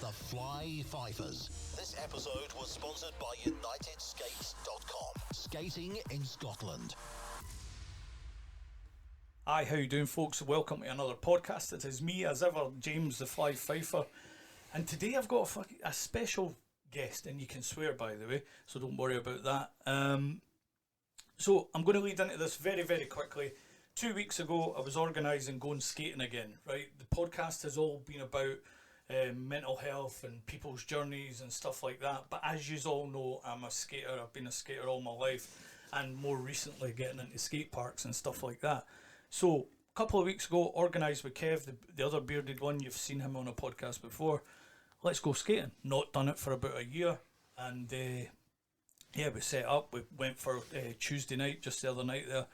The Fly Fifers. This episode was sponsored by UnitedSkates.com. Skating in Scotland. Hi, how you doing, folks? Welcome to another podcast. It is me, as ever, James the Fly Fifer. And today I've got a special guest, and you can swear, by the way, so don't worry about that. So I'm going to lead into this very, very quickly. 2 weeks ago, I was organising going skating again, right? The podcast has all been about mental health and people's journeys and stuff like that. But as you all know, I'm a skater. I've been a skater all my life, and more recently getting into skate parks and stuff like that. So a couple of weeks ago, organised with Kev, the other bearded one. You've seen him on a podcast before. Let's go skating. Not done it for about a year, and we set up. We went for Tuesday night, just the other night there,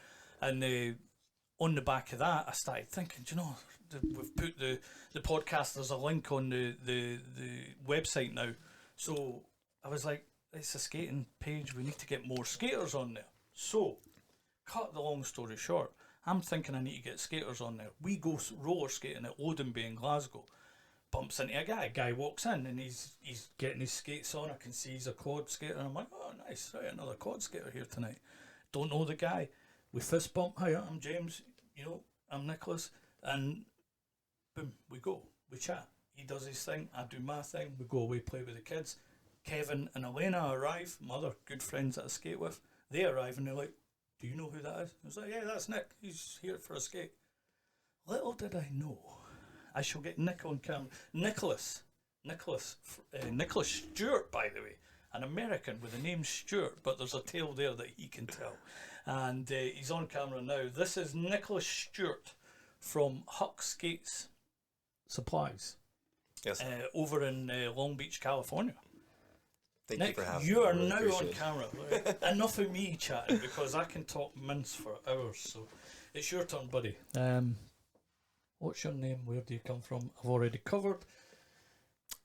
and on the back of that, I started thinking, do you know, we've put the podcast, there's a link on the website now. So I was like, it's a skating page, we need to get more skaters on there. So, cut the long story short, I'm thinking I need to get skaters on there. We go roller skating at Lodenby in Glasgow. Bumps into a guy walks in and he's getting his skates on. I can see he's a quad skater, and I'm like, oh nice, right, another quad skater here tonight. Don't know the guy. We fist bump. Hi, I'm James. I'm Nicholas. And boom, we go. We chat. He does his thing. I do my thing. We go away, play with the kids. Kevin and Elena arrive. My other good friends that I skate with. They arrive and they're like, do you know who that is? I was like, yeah, that's Nick. He's here for a skate. Little did I know, I shall get Nick on camera. Nicholas Stewart, by the way. An American with the name Stewart, but there's a tale there that he can tell. And he's on camera now. This is Nicholas Stewart from Huck Skates Supplies. Yes. Over in Long Beach, California. Thank Nick, you for having me. you are Really now on it. camera. Right? Enough of me chatting, because I can talk mince for hours. So it's your turn, buddy. What's your name? Where do you come from? I've already covered.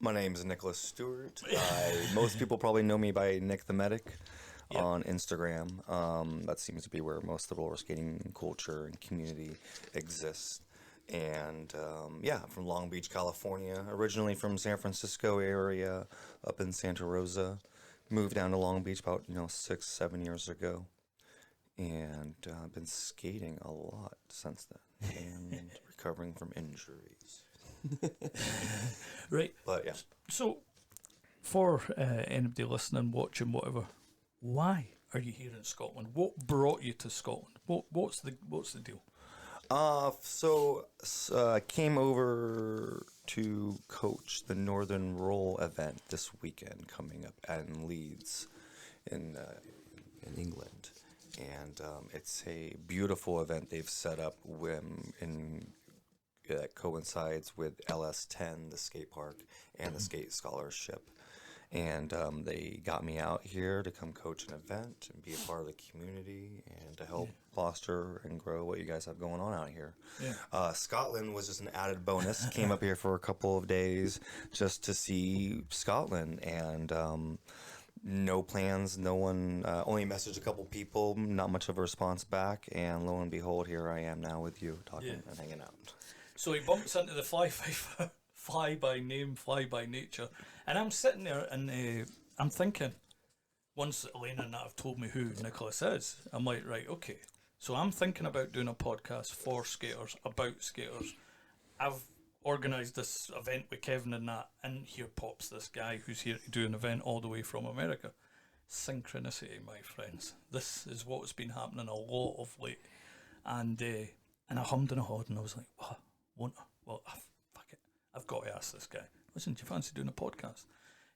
My name is Nicholas Stewart. Most people probably know me by Nick the Medic on Instagram. That seems to be where most of the roller skating culture and community exists. And from Long Beach, California. Originally from San Francisco area, up in Santa Rosa. Moved down to Long Beach about 6-7 years ago. And I've been skating a lot since then and recovering from injuries. Right. But yeah. So, for anybody listening, watching, whatever, why are you here in Scotland? What brought you to Scotland? What's the deal? I came over to coach the Northern Roll event this weekend coming up in Leeds in England. And it's a beautiful event they've set up that coincides with LS10, the skate park, and the skate scholarship. And they got me out here to come coach an event and be a part of the community and to help foster and grow what you guys have going on out here. Yeah. Scotland was just an added bonus. Came up here for a couple of days just to see Scotland, and no plans, no one, only messaged a couple people, not much of a response back, and lo and behold, here I am now with you, talking and hanging out. So he bumps into the Fly Fifer, fly by name, fly by nature, and I'm sitting there and I'm thinking, once Elena and that have told me who Nicholas is, I'm like, right, okay, so I'm thinking about doing a podcast for skaters, about skaters. I've organised this event with Kevin and that, and here pops this guy who's here to do an event all the way from America. Synchronicity, my friends. This is what's been happening a lot of late. And I hummed and I hawed, and I was like, fuck it, I've got to ask this guy, listen, do you fancy doing a podcast?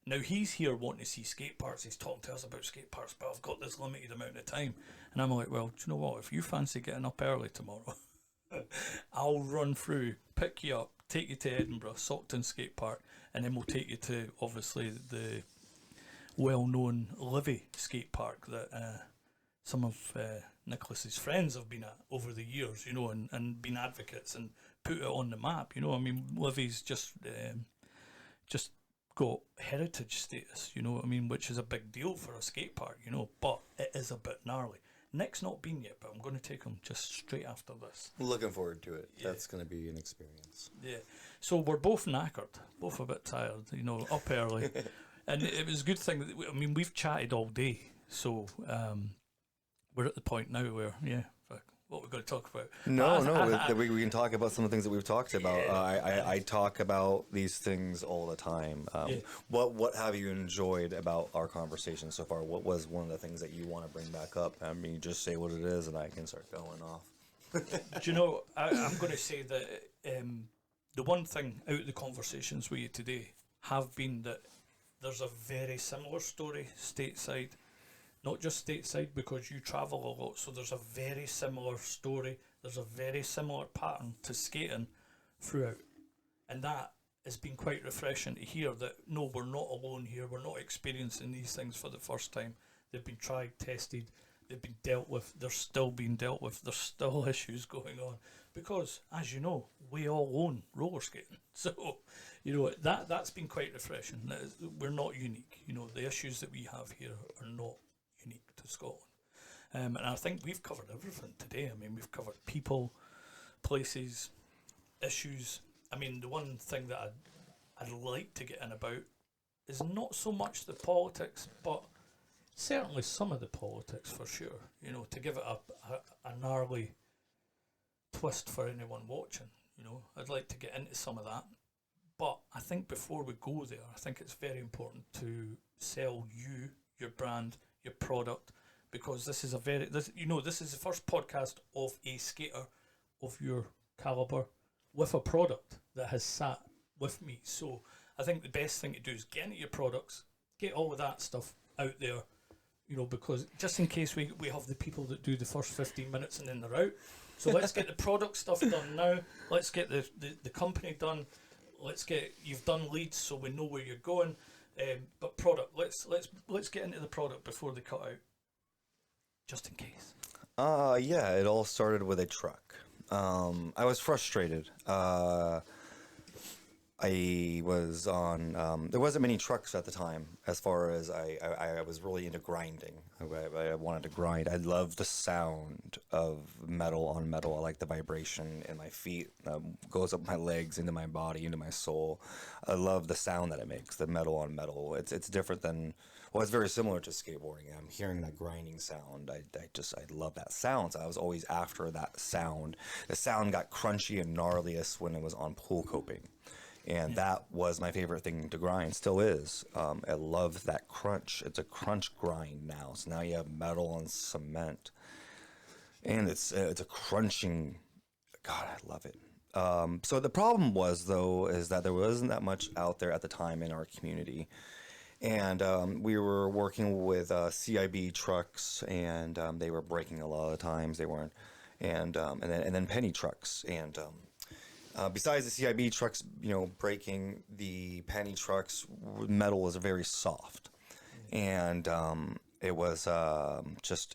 Now he's here wanting to see skate parks, he's talking to us about skate parks, but I've got this limited amount of time. And I'm like, well, do you know what, if you fancy getting up early tomorrow, I'll run through, pick you up, take you to Edinburgh, Saughton Skate Park, and then we'll take you to, obviously, the well-known Livy Skate Park that some of Nicholas's friends have been at over the years, and been advocates and put it on the map. I mean, Livy's just got heritage status, which is a big deal for a skate park, but it is a bit gnarly. Nick's not been yet, but I'm going to take him just straight after this. Looking forward to it. Yeah. That's going to be an experience. Yeah. So we're both knackered, both a bit tired, up early. And it was a good thing that, we've chatted all day. So we're at the point now where, what we're going to talk about. We can talk about some of the things that we've talked about. I talk about these things all the time. What have you enjoyed about our conversation so far? What was one of the things that you want to bring back up? Just say what it is, and I can start going off. Do you know? I'm going to say that the one thing out of the conversations with you today have been that there's a very similar story stateside. Not just stateside, because you travel a lot, so there's a very similar story, there's a very similar pattern to skating throughout. And that has been quite refreshing to hear that, no, we're not alone here, we're not experiencing these things for the first time. They've been tried, tested, they've been dealt with, they're still being dealt with, there's still issues going on. Because, as you know, we all own roller skating. So, that's been quite refreshing. We're not unique. The issues that we have here are not unique to Scotland. And I think we've covered everything today. We've covered people, places, issues. The one thing that I'd like to get in about is not so much the politics, but certainly some of the politics for sure. To give it a gnarly twist for anyone watching. I'd like to get into some of that. But I think before we go there, I think it's very important to sell you, your brand, your product, because this is this is the first podcast of a skater of your caliber with a product that has sat with me. So I think the best thing to do is get into your products, get all of that stuff out there, because just in case we have the people that do the first 15 minutes and then they're out. So let's get the product stuff done now. Let's get the company done. You've done leads, so we know where you're going. But product, let's get into the product before they cut out, just in case. It all started with a truck. I was frustrated. I was on. There wasn't many trucks at the time. As far as I was really into grinding. I wanted to grind. I love the sound of metal on metal. I like the vibration in my feet. Goes up my legs, into my body, into my soul. I love the sound that it makes. The metal on metal. It's different than. Well, it's very similar to skateboarding. I'm hearing that grinding sound. I love that sound. So I was always after that sound. The sound got crunchy and gnarliest when it was on pool coping. And that was my favorite thing to grind, still is. I love that crunch. It's a crunch grind now. So now you have metal and cement. And it's a crunching, God, I love it. So the problem was, though, is that there wasn't that much out there at the time in our community. And we were working with CIB trucks, and they were breaking a lot of the times. They weren't. And then penny trucks. And besides the CIB trucks, breaking, the penny trucks, metal was very soft. And it was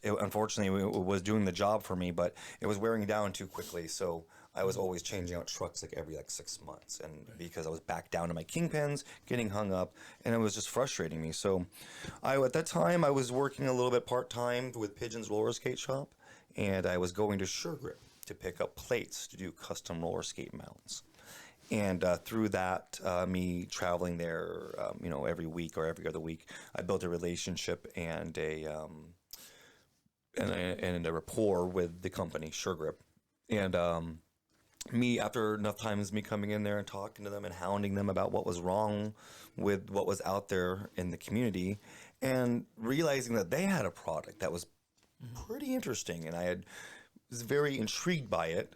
unfortunately, it was doing the job for me, but it was wearing down too quickly. So I was always changing out trucks every 6 months. And because I was back down to my kingpins, getting hung up, and it was just frustrating me. So at that time, I was working a little bit part-time with Pigeon's Roller Skate Shop, and I was going to SureGrip to pick up plates to do custom roller skate mounts. And through that, me traveling there, every week or every other week, I built a relationship and a rapport with the company, SureGrip. And after enough times, me coming in there and talking to them and hounding them about what was wrong with what was out there in the community, and realizing that they had a product that was pretty interesting, and was very intrigued by it.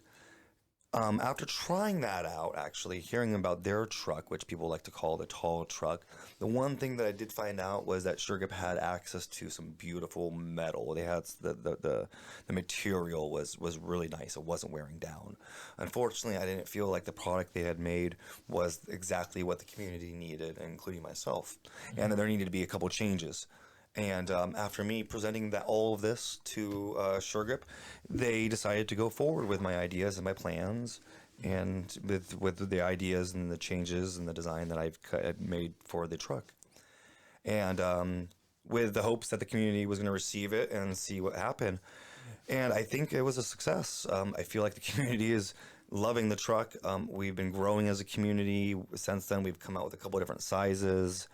After trying that out, actually, hearing about their truck, which people like to call the tall truck, the one thing that I did find out was that SureGrip had access to some beautiful metal. They had the material was really nice. It wasn't wearing down. Unfortunately, I didn't feel like the product they had made was exactly what the community needed, including myself, and that there needed to be a couple changes. And after me presenting all of this to SureGrip, they decided to go forward with my ideas and my plans, and with the ideas and the changes and the design that I've made for the truck. And with the hopes that the community was going to receive it and see what happened. And I think it was a success. I feel like the community is loving the truck. We've been growing as a community since then. We've come out with a couple of different sizes.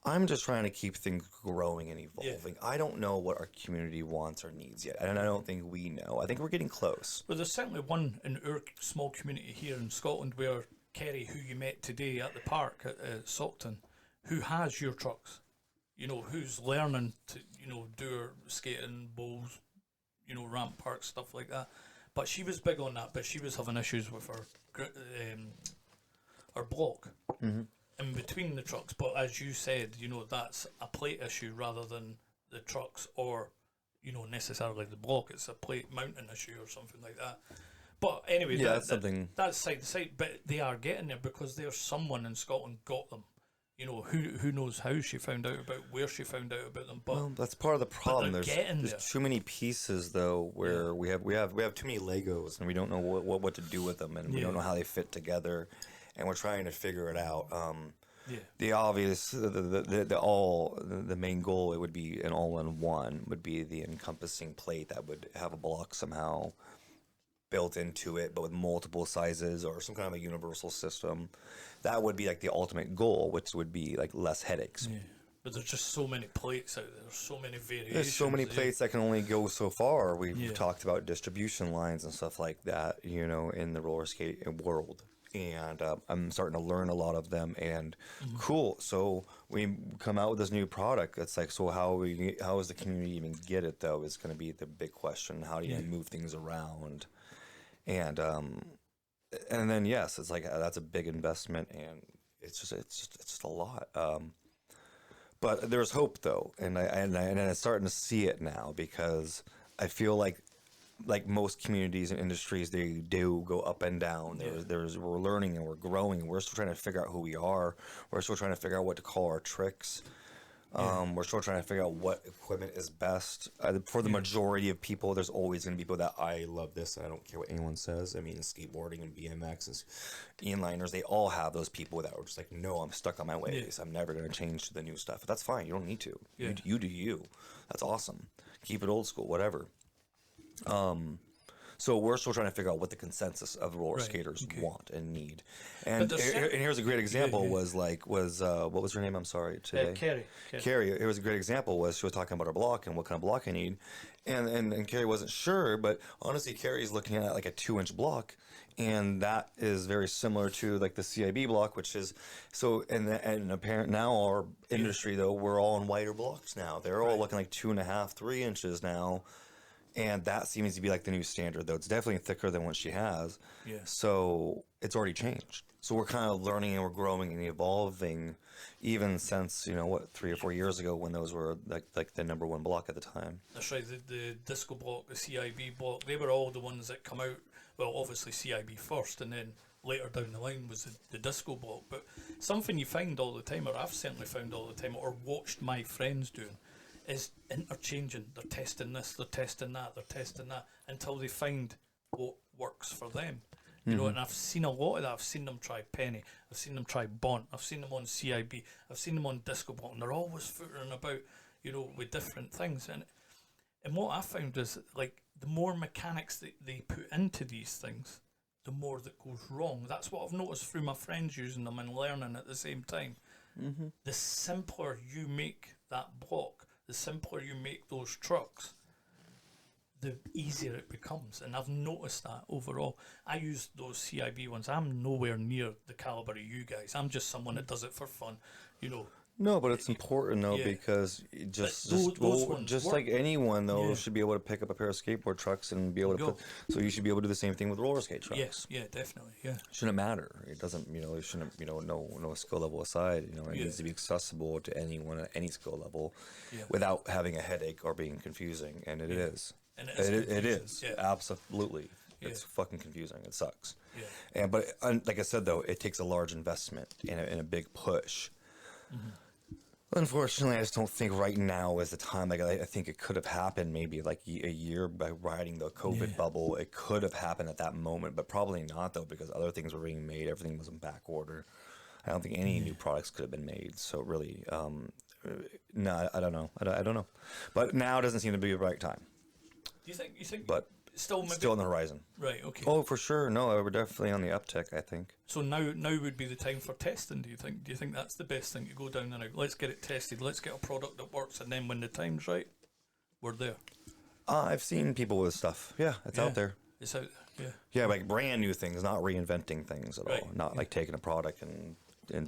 I'm just trying to keep things growing and evolving. I don't know what our community wants or needs yet, and I don't think we know. I think we're getting close. Well, there's certainly one in our small community here in Scotland where Kerry, who you met today at the park at Saughton, who has your trucks, who's learning to, do her skating, bowls, ramp park, stuff like that. But she was big on that, but she was having issues with her block. Mm-hmm. In between the trucks, but as you said, that's a plate issue rather than the trucks or, necessarily the block. It's a plate mounting issue or something like that. But anyway, that's something. That's side to side, but they are getting there because there's someone in Scotland got them. Who knows how she found out about, where she found out about them. But well, that's part of the problem. There's too many pieces though, where we have too many Legos and we don't know what to do with them, and we don't know how they fit together. And we're trying to figure it out. The obvious, the main goal, it would be an all-in-one, would be the encompassing plate that would have a block somehow built into it, but with multiple sizes or some kind of a universal system. That would be like the ultimate goal, which would be like less headaches. Yeah. But there's just so many plates out there. There's so many variations. There's so many plates that can only go so far. We've talked about distribution lines and stuff like that, in the roller skate world. And I'm starting to learn a lot of them, and cool. So we come out with this new product. It's like, so how is the community even get it though? Is going to be the big question. How do you move things around? And then yes, it's like that's a big investment, and it's just a lot. But there's hope though, and I'm starting to see it now, because I feel like most communities and industries, they do go up and down. We're learning and we're growing, and we're still trying to figure out who we are. We're still trying to figure out what to call our tricks. We're still trying to figure out what equipment is best. For the majority of people, there's always going to be people that, I love this, and I don't care what anyone says. I mean, skateboarding and BMX and inliners, they all have those people that are just like, no, I'm stuck on my ways. I'm never going to change to the new stuff. But that's fine. You don't need to. You do you. That's awesome. Keep it old school, whatever. So we're still trying to figure out what the consensus of roller skaters want and need. And here's a great example was what was her name? I'm sorry, today. Carrie. It was a great example was she was talking about her block and what kind of block I need. And Carrie wasn't sure, but honestly, Carrie's looking at like a 2-inch block. And that is very similar to like the CIB block, which is so. And apparent now our industry though, we're all in wider blocks now. They're all looking like 2.5, 3 inches now. And that seems to be like the new standard, though. It's definitely thicker than what she has. Yeah. So it's already changed. So we're kind of learning and we're growing and evolving, even since 3 or 4 years ago when those were like the number one block at the time. That's right. The disco block, the CIB block, they were all the ones that come out. Well, obviously CIB first, and then later down the line was the disco block. But something you find all the time, or I've certainly found all the time, or watched my friends doing, is interchanging. They're testing this, they're testing that, until they find what works for them. And I've seen a lot of that. I've seen them try Penny, I've seen them try Bont, I've seen them on CIB, I've seen them on Disco Block, and they're always footering about, with different things. And what I found is, like, the more mechanics that they put into these things, the more that goes wrong. That's what I've noticed through my friends using them and learning at the same time. The simpler you make that block, the simpler you make those trucks, the easier it becomes. And I've noticed that overall. I use those CIB ones. I'm nowhere near the caliber of you guys. I'm just someone that does it for fun, No, but it's important though, because just like anyone though should be able to pick up a pair of skateboard trucks and be able to so you should be able to do the same thing with roller skate trucks. Yes, definitely, Shouldn't matter. It doesn't, it shouldn't, no skill level aside, it needs to be accessible to anyone at any skill level without having a headache or being confusing, and it is. And it is. Absolutely. It's fucking confusing. It sucks. But like I said though, it takes a large investment and a big push. Unfortunately, I just don't think right now is the time. Like, I think it could have happened maybe like a year by riding the COVID bubble. It could have happened at that moment, but probably not though, because other things were being made. Everything was in back order. I don't think any new products could have been made. So really, no, I don't know. I don't know. But now doesn't seem to be the right time. Do you think, but still maybe still on the horizon. Right. Okay. Oh, for sure. No, we're definitely on the uptick, I think. So now would be the time for testing. Do you think? Do you think that's the best thing to go down and out? Let's get it tested. Let's get a product that works, and then when the time's right, we're there. I've seen people with stuff. Yeah, it's out there. It's out there. Yeah. Yeah, like brand new things, not reinventing things at Right, all. Not like taking a product and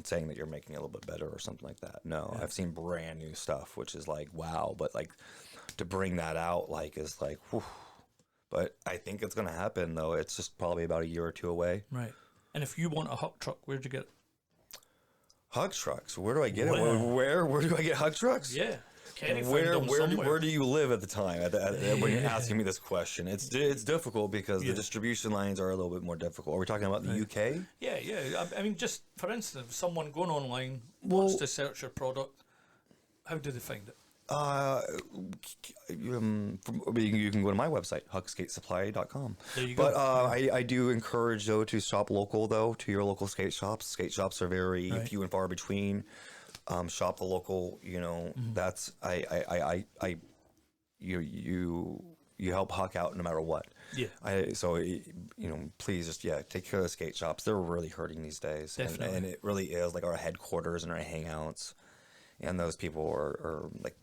saying that you're making it a little bit better or something like that. No, I've seen brand new stuff, which is like, wow. But like to bring that out, like, is like, whew. But I think it's going to happen, though. It's just probably about a year or two away. Right. And if you want a Huck truck, where'd you get it? Hug trucks. Where do I get it? Wow. Where do I get hug trucks? Yeah. Kenny found Where them somewhere. where do you live at the time when you're asking me this question? It's difficult because the distribution lines are a little bit more difficult. Are we talking about the UK? Yeah. I mean, just for instance, someone going online wants to search your product. How do they find it? You can go to my website, huckskatesupply.com. There you but go. I do encourage, though, to shop local, though, to your local skate shops. Skate shops are very few and far between. Shop the local, that's you help Huck out no matter what. Yeah. Please just take care of the skate shops. They're really hurting these days. Definitely. And it really is like our headquarters and our hangouts. And those people are like,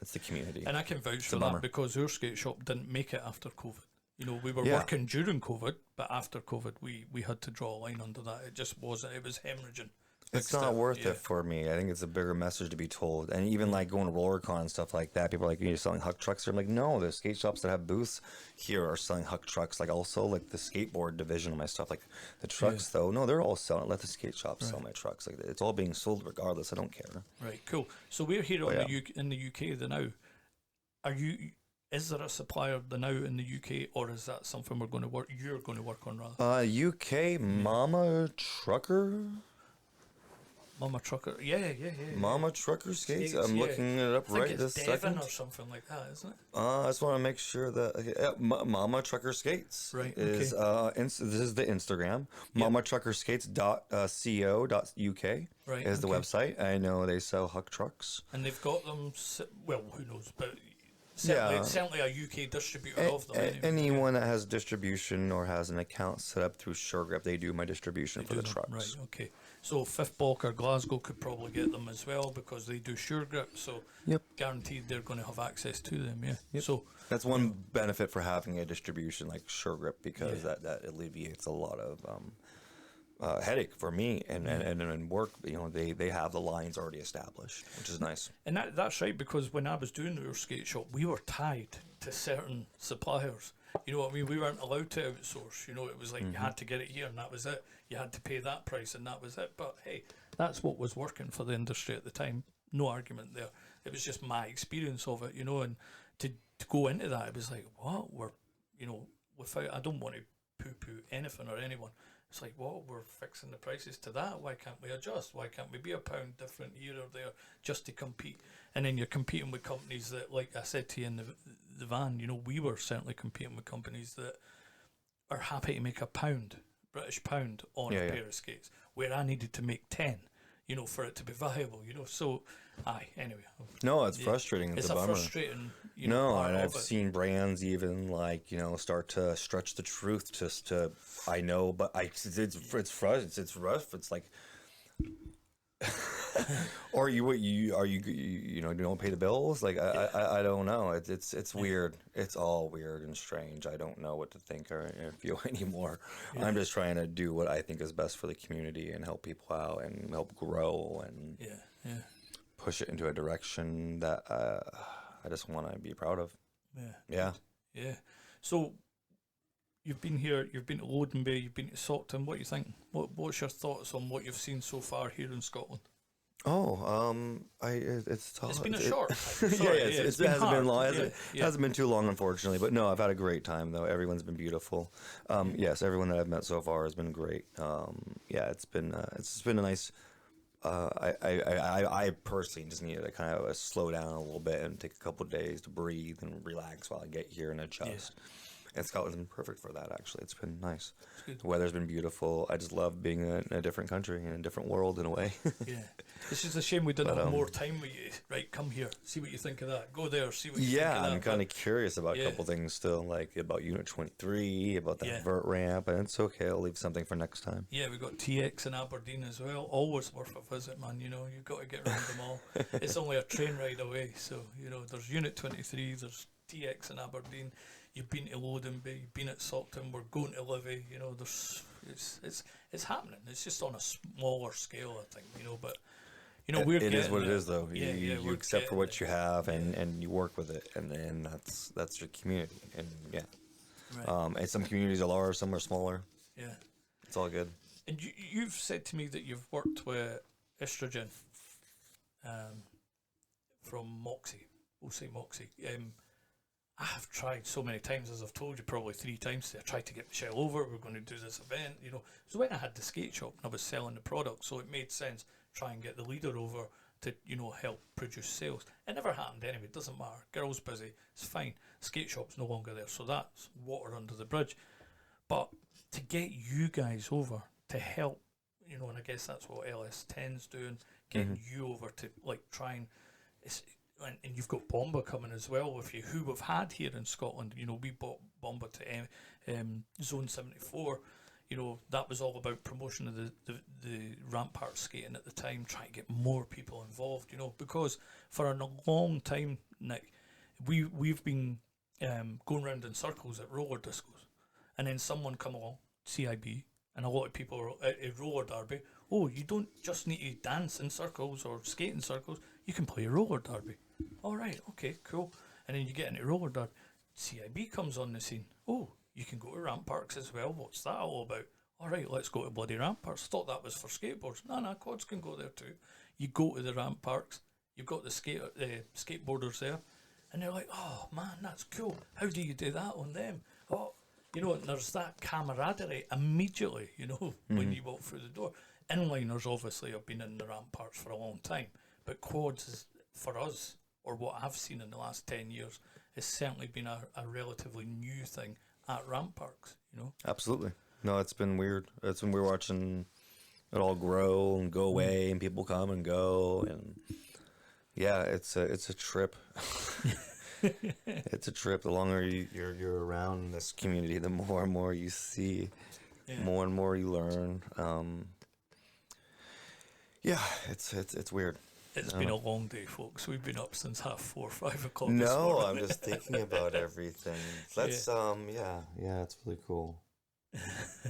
it's the community. And I can vouch for that because our skate shop didn't make it after COVID. We were working during COVID, but after COVID, we had to draw a line under that. It just wasn't. It was hemorrhaging. It's not worth it for me. I think it's a bigger message to be told. And even like going to RollerCon and stuff like that, people are like, you're selling Huck trucks? I'm like, no, the skate shops that have booths here are selling Huck trucks. Like also like the skateboard division of my stuff. Like the trucks though, no, they're all selling. Let the skate shops sell my trucks. Like it's all being sold regardless. I don't care. Right, cool. So we're here in the UK the now. Is there a supplier the now in the UK, or is that something you're going to work on rather? UK Mama Trucker? Mama Trucker, yeah. Mama Trucker skates. I'm looking it up right this Devon second. or something like that, isn't it? I just want to make sure that Mama Trucker Skates is this is the Instagram. mamatruckerskates.co.uk is the website. I know they sell Huck trucks, and they've got them. Well, who knows, but certainly a UK distributor of them. Anyway. Anyone that has distribution or has an account set up through SureGrip, they do my distribution for the trucks. Right. Okay. So Fifth Bulk or Glasgow could probably get them as well because they do SureGrip. So guaranteed they're going to have access to them. Yeah. Yep. So that's one benefit for having a distribution like SureGrip because that alleviates a lot of headache for me and work. They have the lines already established, which is nice. And that's right, because when I was doing our skate shop, we were tied to certain suppliers. You know what I mean? We weren't allowed to outsource. It was like you had to get it here and that was it. You had to pay that price and that was it. But hey, that's what was working for the industry at the time. No argument there. It was just my experience of it, and to go into that, it was like, what? Without, I don't want to poo-poo anything or anyone. It's like, well, we're fixing the prices to that. Why can't we adjust? Why can't we be a pound different here or there just to compete? And then you're competing with companies that, like I said to you in the van, we were certainly competing with companies that are happy to make British pound on a pair of skates, where I needed to make 10, for it to be viable, So, anyway. No, it's frustrating. It's a bummer. Frustrating, No, and I've seen brands even start to stretch the truth just to, I know, but it's rough. It's like, or you don't pay the bills. Like I don't know. It's weird. It's all weird and strange. I don't know what to think or feel anymore. I'm just trying to do what I think is best for the community and help people out and help grow and push it into a direction that I just want to be proud of. Yeah. So you've been here, you've been to Loden Bay, you've been to Stockton. What do you think? What's your thoughts on what you've seen so far here in Scotland? It's been a short time. It hasn't been long. It hasn't been too long, unfortunately. But no, I've had a great time though. Everyone's been beautiful. Yes, everyone that I've met so far has been great. It's been a nice. I personally just needed to kind of slow down a little bit and take a couple of days to breathe and relax while I get here and adjust. And Scotland's been perfect for that, actually. It's been nice. It's good. The weather's been beautiful. I just love being in a different country, in a different world, in a way. Yeah. It's just a shame we didn't But, have more time with you. Right, come here, see what you think of that. Go there, see what you think Yeah, of that. I'm kind of curious about a yeah. couple things still, like about Unit 23, about that Yeah. vert ramp, and it's okay. I'll leave something for next time. Yeah, we got TX in Aberdeen as well. Always worth a visit, man. You know, you've got to get around them all. It's only a train ride away. So, you know, there's Unit 23, there's TX in Aberdeen. You've been to Lodenby, you've been at Stockton, we're going to Livy. You know, it's happening. It's just on a smaller scale, I think, you know, but... You know, It is what it is, though. Yeah, You accept for what you have, and you work with it, and then that's your community, and yeah. Right. And some communities are larger, some are smaller. Yeah. It's all good. And you've said to me that you've worked with Estrogen from Moxie. We'll say Moxie. I have tried so many times, as I've told you, probably 3 times. I tried to get Michelle over. We're going to do this event, you know. So when I had the skate shop and I was selling the product, so it made sense try and get the leader over to, you know, help produce sales. It never happened anyway. It doesn't matter. Girl's busy. It's fine. Skate shop's no longer there, so that's water under the bridge. But to get you guys over to help, you know, and I guess that's what LS10's doing, getting you over to like try and and you've got Bomba coming as well with you, who we've had here in Scotland. You know, we bought Bomba to Zone 74. You know, that was all about promotion of the ramp park skating at the time, trying to get more people involved, you know, because for a long time, Nick, we've been going round in circles at roller discos, and then someone come along, CIB, and a lot of people are at roller derby. Oh, you don't just need to dance in circles or skate in circles, you can play roller derby. All right, okay, cool. And then you get into roller derby. CIB comes on the scene. Oh, you can go to ramp parks as well. What's that all about? All right, let's go to bloody ramp parks. Thought that was for skateboards. No, quads can go there too. You go to the ramp parks. You've got the skateboarders there, and they're like, "Oh man, that's cool. How do you do that on them?" Oh, you know, and there's that camaraderie immediately. You know, when you walk through the door. Inliners obviously have been in the ramp parks for a long time, but quads is, for us, or what I've seen in the last 10 years, has certainly been a relatively new thing at ramp parks, you know? Absolutely. No, it's been weird. It's when we're watching it all grow and go away, and people come and go, and yeah, it's a trip. It's a trip. The longer you're around this community, the more and more you see, more and more you learn. Yeah, it's weird. It's been a long day, folks. We've been up since 4:30, 5 o'clock. No, I'm just thinking about everything. Let's yeah, it's really cool. Yeah.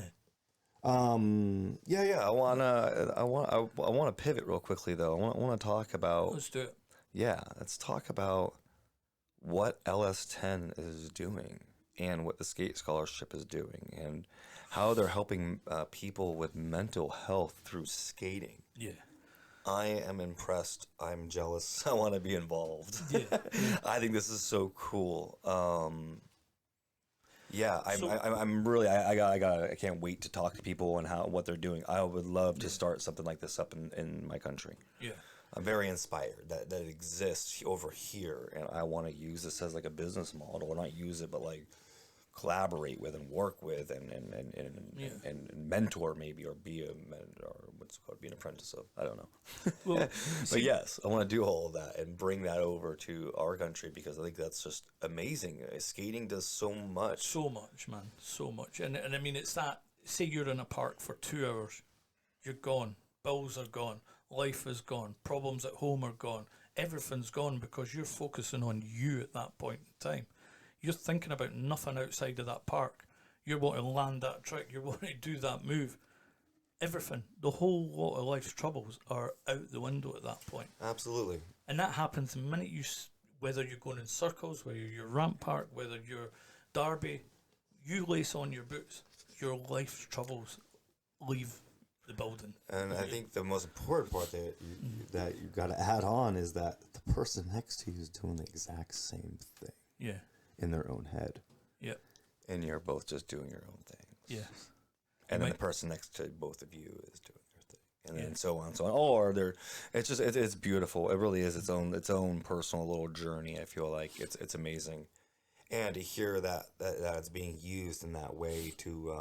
I wanna pivot real quickly though. I wanna talk about. Let's do it. Yeah, let's talk about what LS10 is doing and what the Skate Scholarship is doing and how they're helping people with mental health through skating. Yeah. I am impressed. I'm jealous. I want to be involved. Yeah. I think this is so cool. I'm really. I can't wait to talk to people and what they're doing. I would love to start something like this up in my country. Yeah. I'm very inspired that it exists over here, and I want to use this as like a business model, or not use it, but like collaborate with and work with and mentor maybe, or be a or what's it called, be an apprentice of. I don't know. Well, but yes, I want to do all of that and bring that over to our country because I think that's just amazing. Skating does so much. So much, man. So much. And I mean, it's that, say you're in a park for 2 hours, you're gone. Bills are gone. Life is gone. Problems at home are gone. Everything's gone because you're focusing on you at that point in time. You're thinking about nothing outside of that park. You want to land that trick. You want to do that move. Everything, the whole lot of life's troubles are out the window at that point. Absolutely. And that happens the minute whether you're going in circles, whether you're ramp park, whether you're derby, you lace on your boots, your life's troubles leave the building. And I think the most important part that you've got to add on is that the person next to you is doing the exact same thing. Yeah. In their own head. Yeah. And you're both just doing your own things. Yes. And then the person next to both of you is doing their thing. And then so on and so on. Or it's beautiful. It really is its own personal little journey. I feel like it's amazing. and to hear that it's being used in that way to,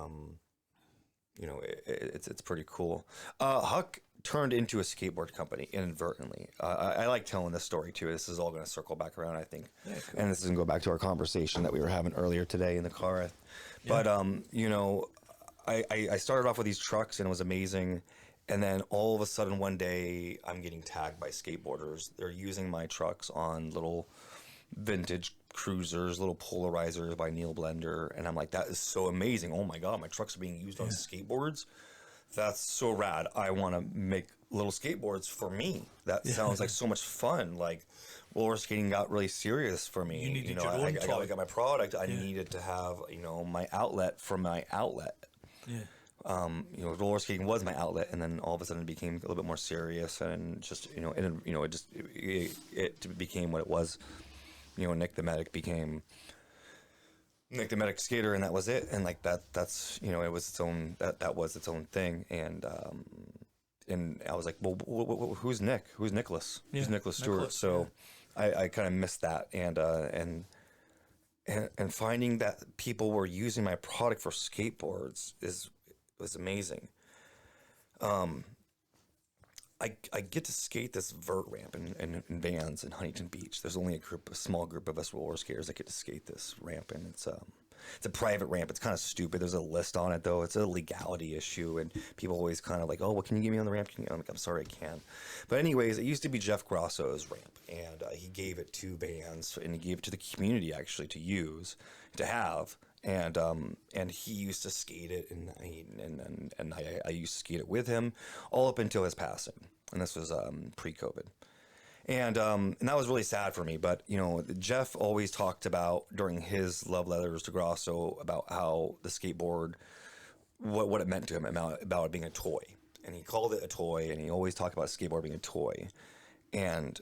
it's pretty cool. Huck turned into a skateboard company inadvertently. I like telling this story too. This is all going to circle back around, I think. Yeah, cool. And this is going to go back to our conversation that we were having earlier today in the car. But, I started off with these trucks and it was amazing. And then all of a sudden one day I'm getting tagged by skateboarders. They're using my trucks on little vintage cruisers, little polarizers by Neil Blender. And I'm like, that is so amazing. Oh my God, my trucks are being used on skateboards. That's so rad. I want to make little skateboards for me. That sounds like so much fun. Like roller skating got really serious for me. You needed your own toy. I got my product. I needed to have, my outlet for my outlet. Yeah. Roller skating was my outlet, and then all of a sudden it became a little bit more serious, and just, it became what it was. Nick the Medic became Nick the Medic skater, and that was it. And like that's it was its own, that was its own thing. And I was like, well, who's Nick? Who's Nicholas? Yeah, who's Nicholas Stewart? Nicholas, so I kind of missed that, and finding that people were using my product for skateboards was amazing. I get to skate this vert ramp in Vans in Huntington Beach. There's only a small group of us roller skaters that get to skate this ramp, and it's a private ramp. It's kind of stupid. There's a list on it though. It's a legality issue, and people always kind of like, oh, well, can you get me on the ramp? I'm like, I'm sorry, I can't. But anyways, it used to be Jeff Grosso's ramp, and he gave it to Vans, and he gave it to the community actually to use, to have. And he used to skate it, and I used to skate it with him all up until his passing, and this was pre-COVID, and that was really sad for me. But Jeff always talked about during his love letters to Grosso about how the skateboard, what it meant to him, about it being a toy, and he called it a toy, and he always talked about skateboard being a toy, and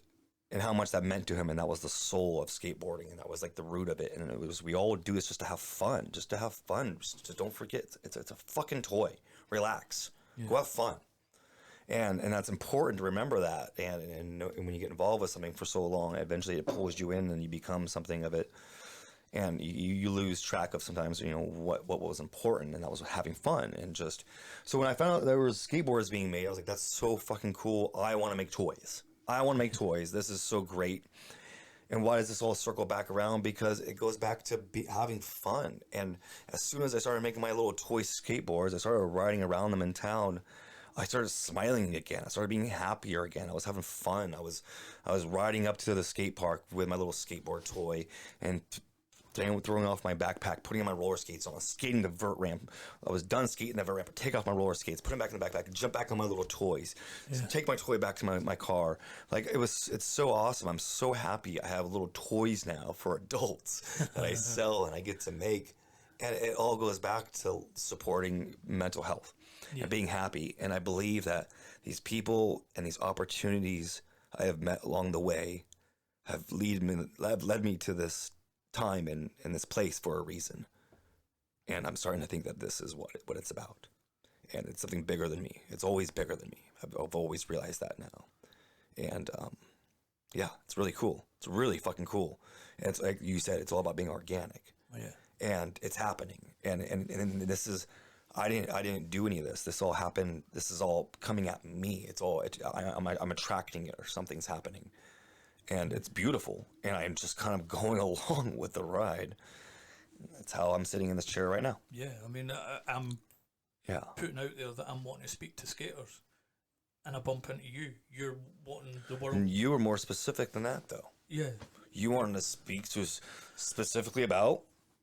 how much that meant to him, and that was the soul of skateboarding, and that was like the root of it. And it was, we all do this just to have fun, just don't forget, it's a fucking toy. Relax, go have fun, and that's important to remember that. And when you get involved with something for so long, eventually it pulls you in, and you become something of it, and you lose track of sometimes what was important, and that was having fun. And just so when I found out there was skateboards being made, I was like, that's so fucking cool. I want to make toys. This is so great. And why does this all circle back around? Because it goes back to having fun. And as soon as I started making my little toy skateboards, I started riding around them in town, I started smiling again. I started being happier again. I was having fun. I was riding up to the skate park with my little skateboard toy and throwing off my backpack, putting on my roller skates on, skating the vert ramp. I was done skating the vert ramp, I'd take off my roller skates, put them back in the backpack, jump back on my little toys, take my toy back to my car. Like it's so awesome. I'm so happy I have little toys now for adults that I sell and I get to make. And it all goes back to supporting mental health and being happy. And I believe that these people and these opportunities I have met along the way have led me to this time in this place for a reason. And I'm starting to think that this is what it's about. And it's something bigger than me. It's always bigger than me. I've always realized that now. And it's really cool. It's really fucking cool. And it's like you said, it's all about being organic. Oh, yeah. And it's happening. And this is, I didn't do any of this. This all happened. This is all coming at me. I'm attracting it, or something's happening. And it's beautiful, and I'm just kind of going along with the ride. That's how I'm sitting in this chair right now. Yeah, I mean, I'm putting out there that I'm wanting to speak to skaters, and I bump into you. You're wanting the world. And you were more specific than that, though. Yeah. You wanted to speak to us specifically about.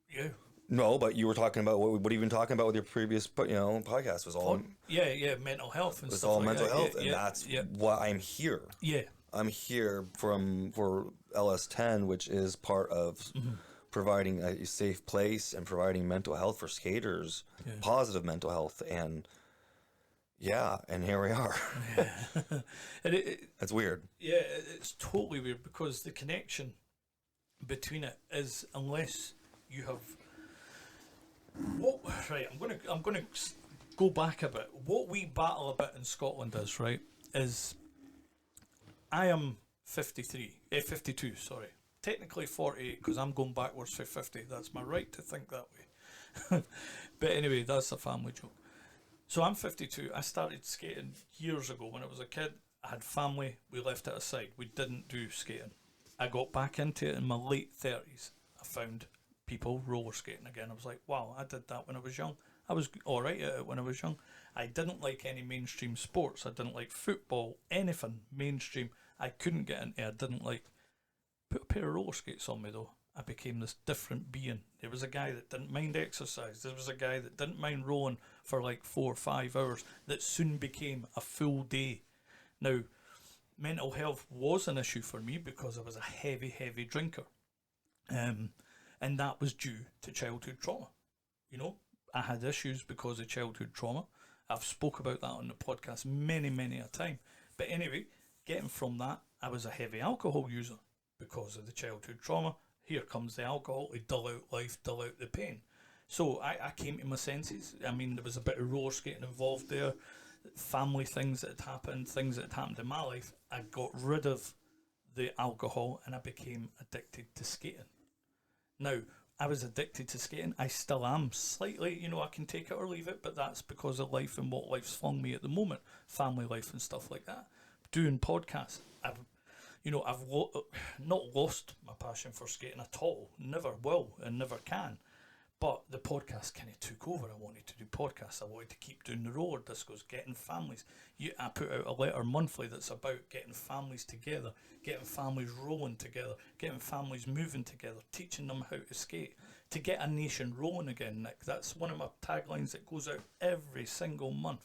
Yeah. No, but you were talking about what you've been talking about with your previous, podcast was all. Mental health and it was stuff all like mental that. health, and that's why I'm here. Yeah. I'm here for LS10, which is part of providing a safe place and providing mental health for skaters, positive mental health, and here we are. And that's weird. Yeah, it's totally weird, because the connection between it is, unless you have. I'm gonna go back a bit. What we battle a bit in Scotland is I am 52, sorry. technically 48 because I'm going backwards for 50. That's my right to think that way. But anyway, that's a family joke. So I'm 52. I started skating years ago when I was a kid. I had family. We left it aside. We didn't do skating. I got back into it in my late 30s. I found people roller skating again. I was like, wow, I did that when I was young. I was alright at it when I was young. I didn't like any mainstream sports. I didn't like football, anything mainstream. I couldn't get into. I didn't like. Put a pair of roller skates on me though. I became this different being. There was a guy that didn't mind exercise. There was a guy that didn't mind rowing for like 4 or 5 hours. That soon became a full day. Now, mental health was an issue for me because I was a heavy drinker. And that was due to childhood trauma. You know, I had issues because of childhood trauma. I've spoke about that on the podcast many a time. But anyway, getting from that, I was a heavy alcohol user because of the childhood trauma. Here comes the alcohol to dull out life, dull out the pain. So I came to my senses. I mean, there was a bit of roller skating involved there, family things that had happened, things that had happened in my life. I got rid of the alcohol and I became addicted to skating. Now, I was addicted to skating. I still am slightly, you know, I can take it or leave it, but that's because of life and what life's flung me at the moment, family life and stuff like that. Doing podcasts, I've not lost my passion for skating at all. Never will and never can. But the podcast kind of took over. I wanted to do podcasts. I wanted to keep doing the roller discos, getting families. I put out a letter monthly that's about getting families together, getting families rolling together, getting families moving together, teaching them how to skate, to get a nation rolling again, Nick. That's one of my taglines that goes out every single month.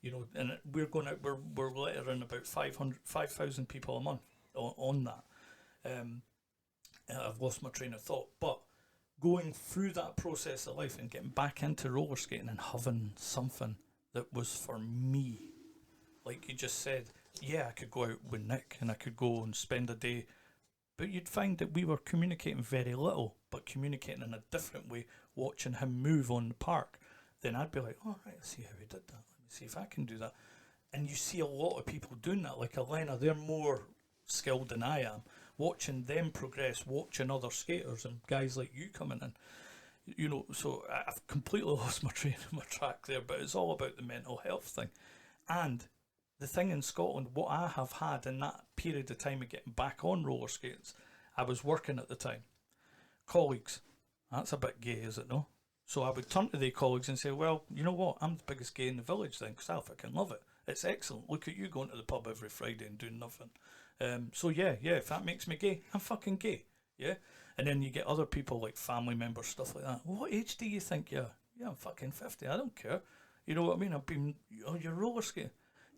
You know, and we're going out. We're lettering about 5,000 people a month on that. I've lost my train of thought, but going through that process of life and getting back into roller skating and having something that was for me, like you just said, yeah, I could go out with Nick and I could go and spend a day, but you'd find that we were communicating very little, but communicating in a different way, watching him move on the park. Then I'd be like, oh, right, I see how he did that. Let me see if I can do that. And you see a lot of people doing that, like Elena. They're more skilled than I am. Watching them progress, watching other skaters and guys like you coming in, you know. So I've completely lost my track there, but it's all about the mental health thing. And the thing in Scotland, what I have had in that period of time of getting back on roller skates, I was working at the time. Colleagues, that's a bit gay, is it no? So I would turn to the colleagues and say, well, you know what, I'm the biggest gay in the village then, because I fucking love it. It's excellent. Look at you going to the pub every Friday and doing nothing. So yeah, if that makes me gay, I'm fucking gay, yeah? And then you get other people like family members, stuff like that. What age do you think you're? Yeah, I'm fucking 50, I don't care. You know what I mean? I've been, you're roller skating.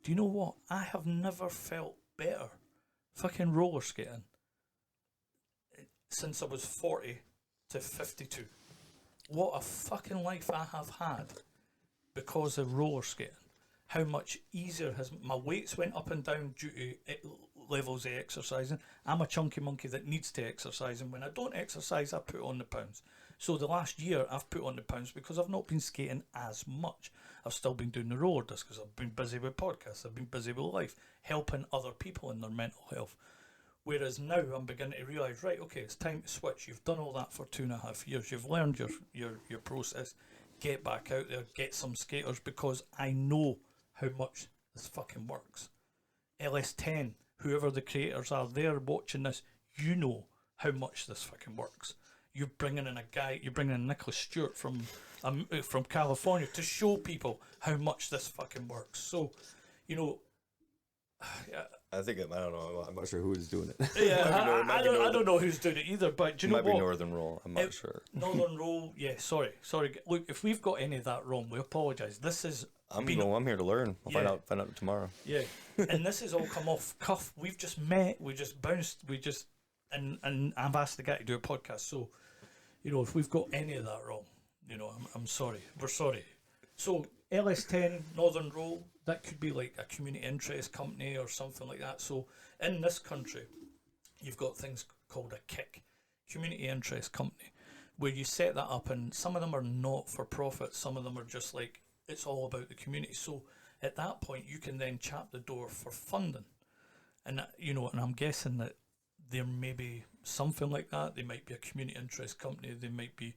Do you know what? I have never felt better fucking roller skating since I was 40 to 52. What a fucking life I have had because of roller skating. How much easier has my weights went up and down due to levels of exercising. I'm a chunky monkey that needs to exercise, and when I don't exercise, I put on the pounds. So the last year I've put on the pounds because I've not been skating as much. I've still been doing the roller discs because I've been busy with podcasts, I've been busy with life, helping other people in their mental health. Whereas now I'm beginning to realise, right, okay, it's time to switch. You've done all that for 2.5 years. You've learned your process. Get back out there, get some skaters, because I know how much this fucking works. LS10, whoever the creators are, they're watching this, you know how much this fucking works. You're bringing in Nicholas Stewart from California to show people how much this fucking works. So, you know, I think, I don't know, I'm not sure who's doing it. Yeah, I don't know who's doing it either, but do you know what? Might be Northern Roll, I'm not sure. Northern Roll, yeah, sorry. Look, if we've got any of that wrong, we apologise. This is... I'm here to learn. I'll find out tomorrow. Yeah, and this has all come off cuff. We've just met, we just bounced, and I've asked the guy to do a podcast, so, you know, if we've got any of that wrong, you know, I'm sorry. We're sorry. So, LS10, Northern Roll, that could be like a community interest company or something like that. So, in this country, you've got things called a KIC, community interest company, where you set that up, and some of them are not for profit, some of them are just like, it's all about the community. So at that point you can then chap the door for funding, and you know, and I'm guessing that there may be something like that. They might be a community interest company. They might be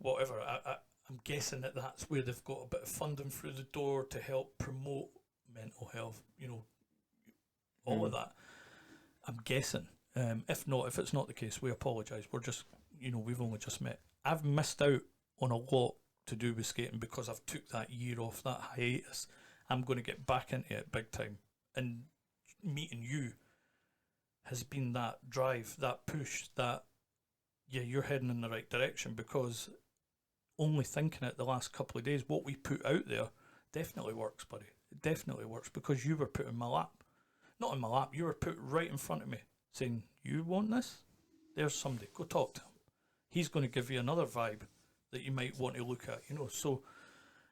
whatever. I'm guessing that that's where they've got a bit of funding through the door to help promote mental health, all of that. I'm guessing. If not, if it's not the case, we apologise. We're just, we've only just met. I've missed out on a lot to do with skating because I've took that year off, that hiatus. I'm going to get back into it big time. And meeting you has been that drive, that push, that, you're heading in the right direction, because only thinking it the last couple of days, what we put out there definitely works, buddy. It definitely works, because you were put in my lap. Not in my lap, you were put right in front of me saying, you want this? There's somebody, go talk to him. He's going to give you another vibe that you might want to look at, So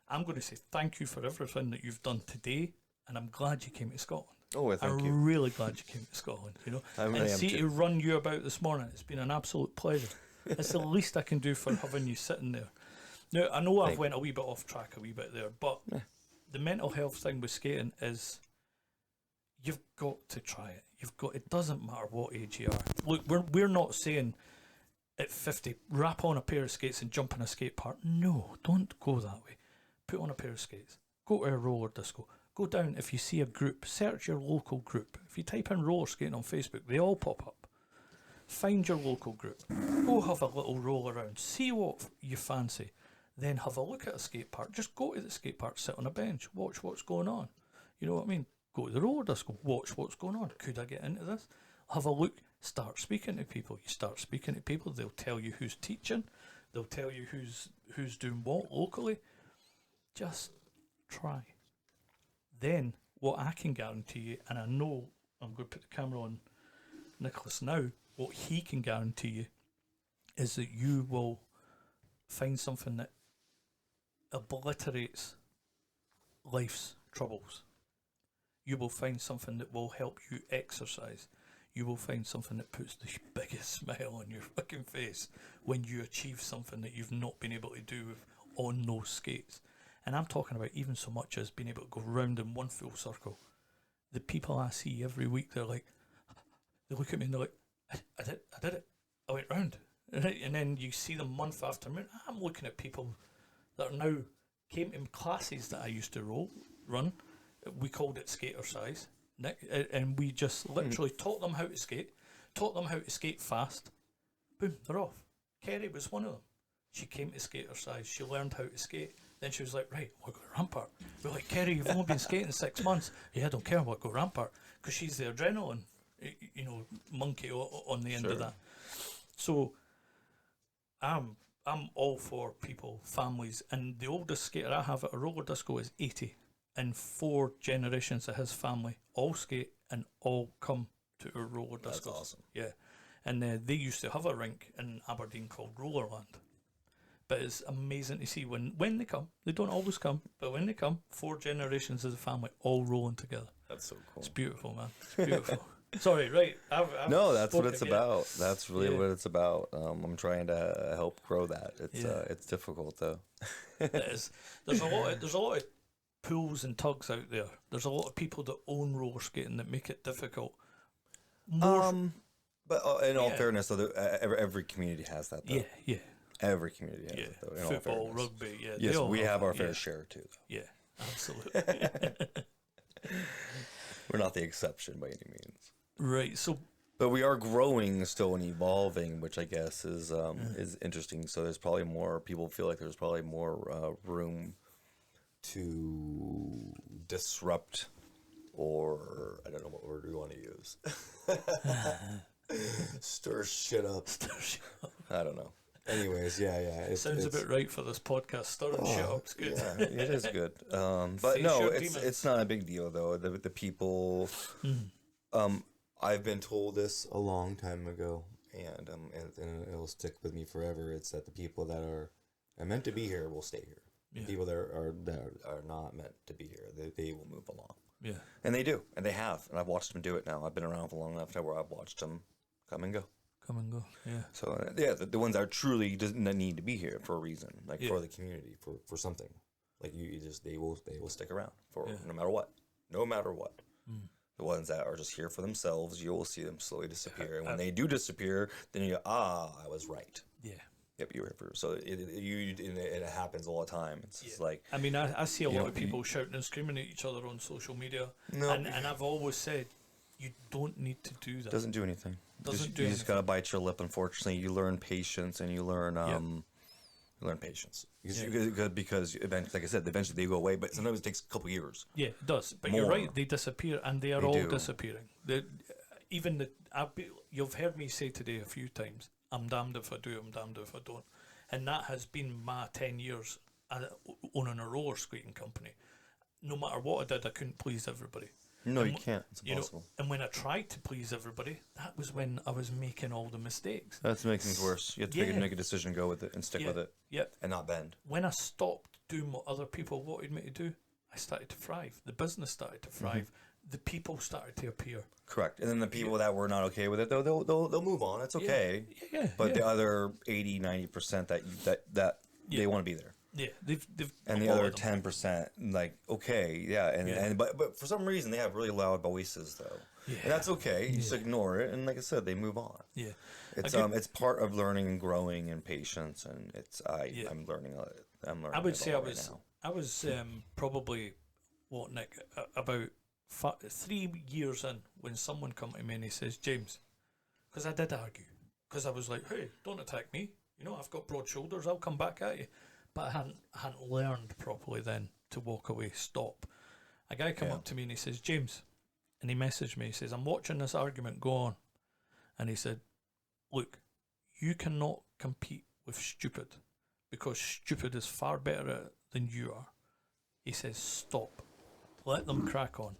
I'm going to say thank you for everything that you've done today, and I'm glad you came to Scotland. Oh, well, thank you. I'm really glad you came to Scotland, I really and am see too. to run you about this morning. It's been an absolute pleasure. It's the least I can do for having you sitting there. Now, I know I've went a wee bit off track a wee bit there, but the mental health thing with skating is you've got to try it. It doesn't matter what age you are. Look, we're not saying at 50, wrap on a pair of skates and jump in a skate park. No, don't go that way. Put on a pair of skates. Go to a roller disco. Go down, if you see a group, search your local group. If you type in roller skating on Facebook, they all pop up. Find your local group. Go have a little roll around. See what you fancy. Then have a look at a skate park. Just go to the skate park, sit on a bench, watch what's going on. You know what I mean? Go to the roller disco, watch what's going on. Could I get into this? Have a look, start speaking to people. You start speaking to people, they'll tell you who's teaching. They'll tell you who's doing what locally. Just try. Then, what I can guarantee you, and I know I'm going to put the camera on Nicholas now, what he can guarantee you is that you will find something that obliterates life's troubles. You will find something that will help you exercise. You will find something that puts the biggest smile on your fucking face when you achieve something that you've not been able to do on those skates. And I'm talking about even so much as being able to go round in one full circle. The people I see every week, they look at me and they're like, I did it. I went round. And then you see them month after month. I'm looking at people that are now came to classes that I used to run. We called it skater size. And we just literally taught them how to skate fast. Boom, they're off. Kerry was one of them. She came to skater size. She learned how to skate. Then she was like, right, we'll go to Rampart. We're like, Kerry, you've only been skating 6 months. Yeah, I don't care, we'll go Rampart. Because she's the adrenaline, monkey on the end of that. So I'm all for people, families. And the oldest skater I have at a roller disco is 80. And 4 generations of his family all skate and all come to a roller disco. That's awesome. Yeah. And they used to have a rink in Aberdeen called Rollerland. But it's amazing to see when they come. They don't always come, but when they come, 4 generations of the family all rolling together. That's so cool. It's beautiful, man. It's beautiful. Sorry, right. No, that's what it's again. about. That's really what it's about. I'm trying to help grow that. It's difficult though. It is. There's a lot of pulls and tugs out there. There's a lot of people that own roller skating that make it difficult. But in all fairness, though, every community has that. Though. Yeah. Every community has it, though. In Football, all fairness. rugby, yeah. Yes, we have our fair share too, though. Yeah, absolutely. We're not the exception by any means. Right. So, but we are growing still and evolving, which I guess is interesting. So there's probably more people feel like there's probably more room to disrupt, or I don't know what word we want to use. Stir shit up. I don't know. Anyways, yeah. Sounds a bit right for this podcast. Stirring shit up. It's good. Yeah, it is good. But no, it's not a big deal though. The people. I've been told this a long time ago, and it'll stick with me forever. It's that the people that are meant to be here will stay here. The people that are not meant to be here, they will move along. Yeah, and they do, and they have, and I've watched them do it now. I've been around for long enough now where I've watched them come and go. Yeah. So the ones that truly doesn't need to be here for a reason, like for the community, for something, like they will stick around for no matter what. The ones that are just here for themselves, you will see them slowly disappear. And when they do disappear, then you go, I was right. Yeah. Yep, you were. So it happens all the time. It's just like... I mean, I see a lot of people shouting and screaming at each other on social media. No. And I've always said, you don't need to do that. Doesn't do anything. You just got to bite your lip, unfortunately. You learn patience and you learn... You learn patience because eventually, like I said, eventually they go away. But sometimes it takes a couple years. Yeah, it does. But you're right; they disappear, and they are all disappearing. You've heard me say today a few times, "I'm damned if I do, I'm damned if I don't," and that has been my 10 years owning a roller skating company. No matter what I did, I couldn't please everybody. No, you can't. It's impossible. And when I tried to please everybody, that was when I was making all the mistakes. That's making things worse. You have to make a decision, go with it, and stick with it. Yep. And not bend. When I stopped doing what other people wanted me to do, I started to thrive. The business started to thrive. The people started to appear. Correct. And then the people that were not okay with it, they'll move on. It's okay. But the other 80-90% that they want to be there. Yeah, they've and the other 10%, like, okay, but for some reason they have really loud voices though, and that's okay. You just ignore it, and like I said, they move on. Yeah, it's part of learning and growing and patience, and I'm learning. I would say I was probably Nick, about 3 years in when someone come to me and he says, James, because I did argue, because I was like, hey, don't attack me. I've got broad shoulders. I'll come back at you. But I hadn't learned properly then to walk away, stop. A guy come up to me and he says, James, and he messaged me, he says, I'm watching this argument go on. And he said, look, you cannot compete with stupid because stupid is far better at it than you are. He says, stop. Let them crack on.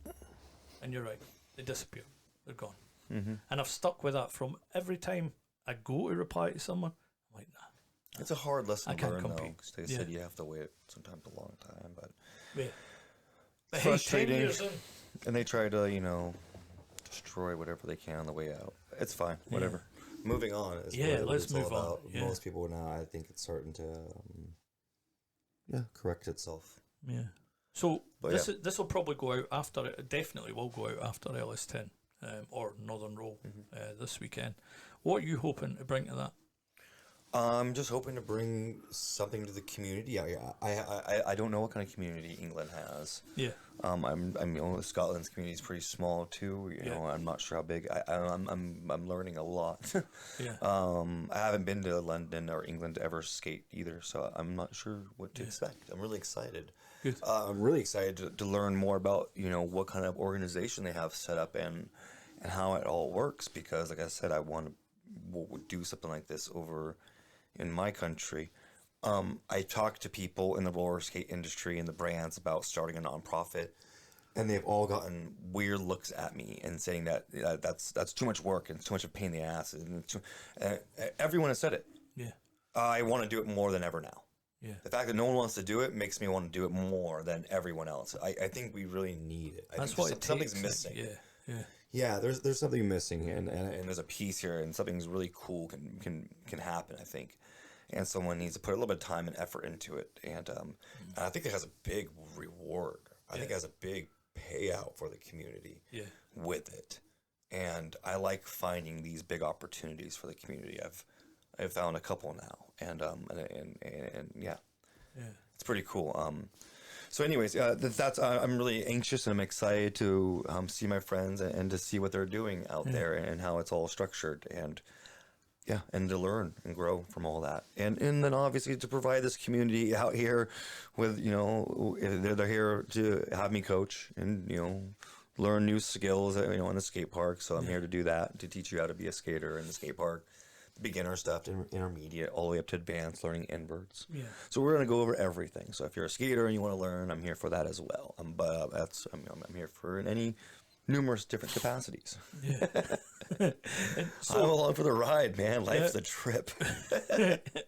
And you're right. They disappear. They're gone. Mm-hmm. And I've stuck with that from every time I go to reply to someone. I'm like, nah. It's a hard lesson to learn, though, because they said you have to wait sometimes a long time, but it's frustrating. 10 years in. And they try to, destroy whatever they can on the way out. It's fine, whatever. Moving on is what let's it's move all about. on. Most people now, I think it's starting to, correct itself. Yeah. So this will probably go out after it. Definitely will go out after LS10 or Northern Roll this weekend. What are you hoping to bring to that? I'm just hoping to bring something to the community. I don't know what kind of community England has. Yeah. Scotland's community is pretty small too. I'm not sure how big. I'm learning a lot. Yeah. I haven't been to London or England to ever skate either, so I'm not sure what to expect. I'm really excited. Good. I'm really excited to learn more about what kind of organization they have set up and how it all works, because like I said, I want to do something like this over in my country. I talked to people in the roller skate industry and the brands about starting a nonprofit, and they've all gotten weird looks at me and saying that that's too much work and it's too much of a pain in the ass. And everyone has said it. Yeah. I want to do it more than ever now. Yeah. The fact that no one wants to do it makes me want to do it more than everyone else. I think we really need it. That's what something's missing. Yeah, there's something missing, and there's a piece here, and something's really cool can happen, I think. And someone needs to put a little bit of time and effort into it, and I think it has a big reward. I think it has a big payout for the community with it. And I like finding these big opportunities for the community. I've found a couple now, and it's pretty cool. So anyways, I'm really anxious and I'm excited to see my friends and to see what they're doing out there and how it's all structured, and to learn and grow from all that. And then obviously to provide this community out here with, they're here to have me coach and, learn new skills, in the skate park. So I'm here to do that, to teach you how to be a skater in the skate park. Beginner stuff, intermediate, all the way up to advanced, learning inverts. Yeah. So we're going to go over everything. So if you're a skater and you want to learn, I'm here for that as well. But I'm here for in any numerous different capacities. Yeah. So, I'm along for the ride, man. Life's a trip.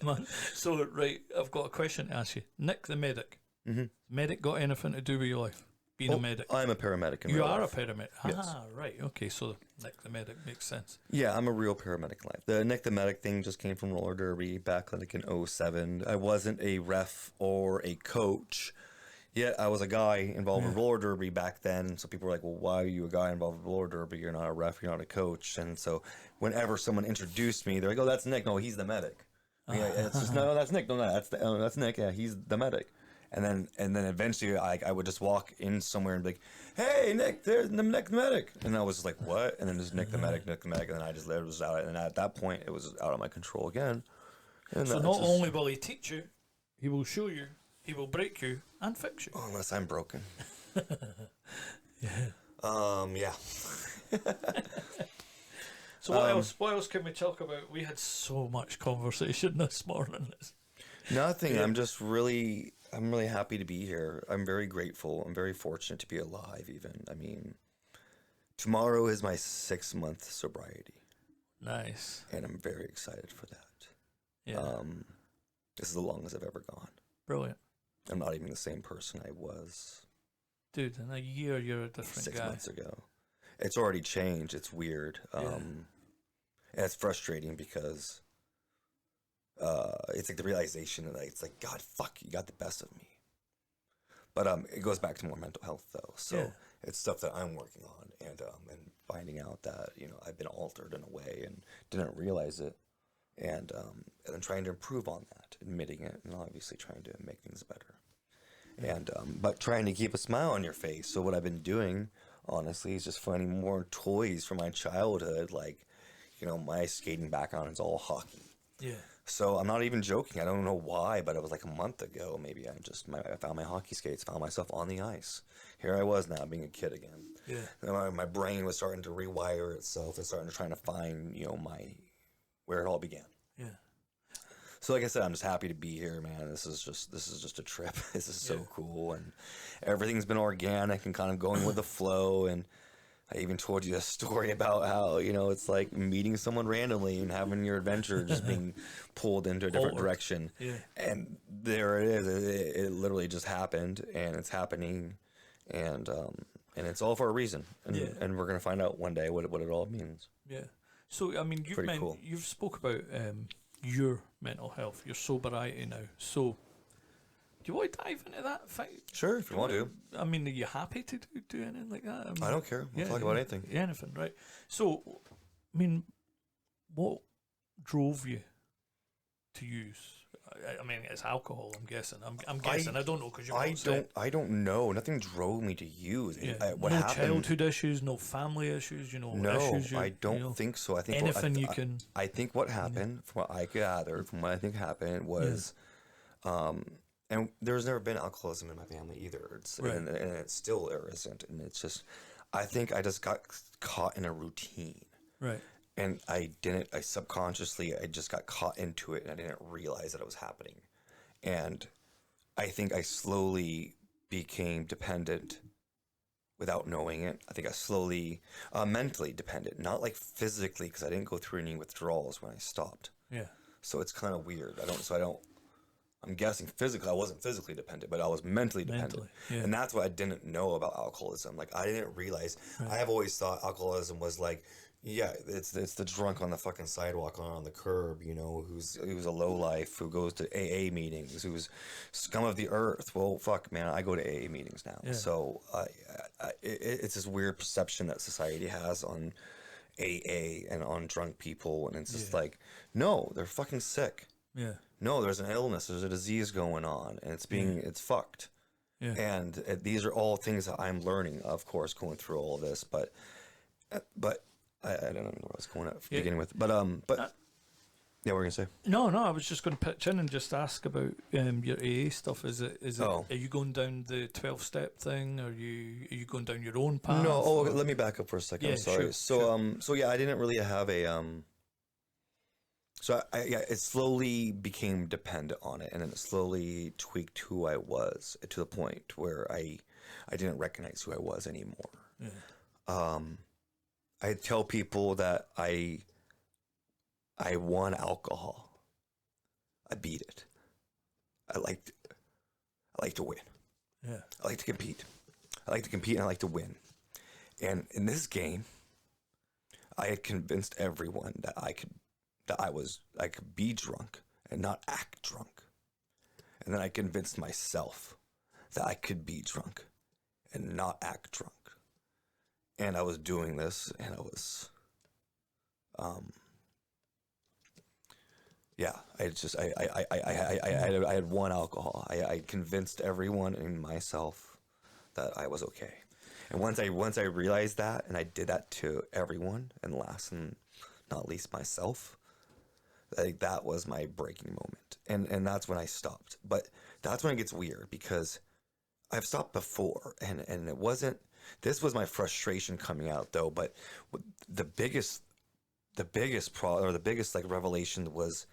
Man. So, right, I've got a question to ask you. Nick the medic. Mm-hmm. Medic got anything to do with your life? Being a medic? I'm a paramedic in You real are life. a paramedic? Yes. Ah, right. Okay, so Nick the medic makes sense. Yeah, I'm a real paramedic in life. The Nick the medic thing just came from roller derby back like in 07. I wasn't a ref or a coach Yet I was a guy involved in roller derby back then, so people were like, well, why are you a guy involved in roller derby? You're not a ref, you're not a coach. And so whenever someone introduced me, they're like, oh, that's Nick. No, he's the medic. Yeah, it's just, no, that's Nick. No, that's Nick. Yeah, he's the medic. And then eventually I would just walk in somewhere and be like, hey, Nick, there's the Nick the medic. And I was just like, what? And then just Nick the medic. And then I just let it was out. And at that point, it was out of my control again. And So not only will he teach you, he will show you, he will break you and fix you. Oh, unless I'm broken. Yeah. Yeah. So what else can we talk about? We had so much conversation this morning. Nothing. I'm really happy to be here. I'm very grateful. I'm very fortunate to be alive even. I mean, tomorrow is my 6-month sobriety. Nice. And I'm very excited for that. Yeah. This is the longest I've ever gone. Brilliant. I'm not even the same person I was. Dude, in a year you're a different 6 guy. months ago. It's already changed. It's weird. And it's frustrating because it's like the realization that it's like, God, fuck, you got the best of me. But it goes back to more mental health though. So it's stuff that I'm working on and finding out that, you know, I've been altered in a way and didn't realize it. And then trying to improve on that, admitting it, and obviously trying to make things better. And but trying to keep a smile on your face. So what I've been doing, honestly, is just finding more toys from my childhood. Like, you know, my skating background is all hockey. Yeah. So I'm not even joking. I don't know why, but it was like a month ago. Maybe I found my hockey skates, found myself on the ice. Here I was now, being a kid again. Yeah. And my brain was starting to rewire itself and starting to trying to find, you know, where it all began. Yeah. So like I said, I'm just happy to be here, man. This is just a trip. This is so cool, and everything's been organic and kind of going with the flow. And I even told you a story about how, you know, it's like meeting someone randomly and having your adventure just being pulled into a different direction. Yeah. And there it is. It literally just happened, and it's happening, and it's all for a reason. And we're gonna find out one day what it all means. Yeah. So I mean, you've spoke about your mental health, your sobriety now. So do you want to dive into that? Sure, if you want to. I mean, are you happy to do anything like that? I mean, I don't care. We'll talk about anything. Anything, right? So, I mean, what drove you to use? I mean, it's alcohol. I'm guessing. I'm guessing. I don't know because I don't know. Nothing drove me to use. Yeah. What no happened? Childhood issues, no family issues. You know, no, issues I don't think so. I think anything you can. I think what happened, from what I gathered, from what I think happened, was, and there's never been alcoholism in my family either. And it still there isn't. And it's just, I think I just got caught in a routine. Right. And I subconsciously, I just got caught into it, and I didn't realize that it was happening. And I think I slowly became dependent without knowing it. I think I slowly, mentally dependent, not like physically, because I didn't go through any withdrawals when I stopped. Yeah. So it's kind of weird. I'm guessing physically, I wasn't physically dependent, but I was mentally dependent. Yeah. And that's what I didn't know about alcoholism. Like, I didn't realize, I have always thought alcoholism was like, it's the drunk on the fucking sidewalk on the curb, you know, who's a lowlife, who goes to AA meetings, who's scum of the earth. Well, fuck, man, I go to AA meetings now. Yeah. So it's this weird perception that society has on AA and on drunk people, and it's just like, no, they're fucking sick. Yeah. No, there's an illness, there's a disease going on, and it's fucked. Yeah. And these are all things that I'm learning, of course, going through all of this, but I don't know where I was going at beginning with, but yeah, what were you gonna say? No, I was just going to pitch in and just ask about your AA stuff. Is it? Are you going down the 12-step thing? Are you going down your own path? No. Oh, let me back up for a second. I'm sorry. So yeah, I didn't really have a So it slowly became dependent on it, and then it slowly tweaked who I was to the point where I didn't recognize who I was anymore. Yeah. I tell people that I won alcohol. I beat it. I like to win. Yeah. I like to compete. And I like to win. And in this game, I had convinced everyone that I could be drunk and not act drunk. And then I convinced myself that I could be drunk and not act drunk. And I was doing this, and I was, I had one alcohol. I convinced everyone and myself that I was okay. And once I realized that, and I did that to everyone, and last and not least myself, like that was my breaking moment. And that's when I stopped. But that's when it gets weird, because I've stopped before, and it wasn't. This was my frustration coming out, though. But the biggest problem, or the biggest like revelation, was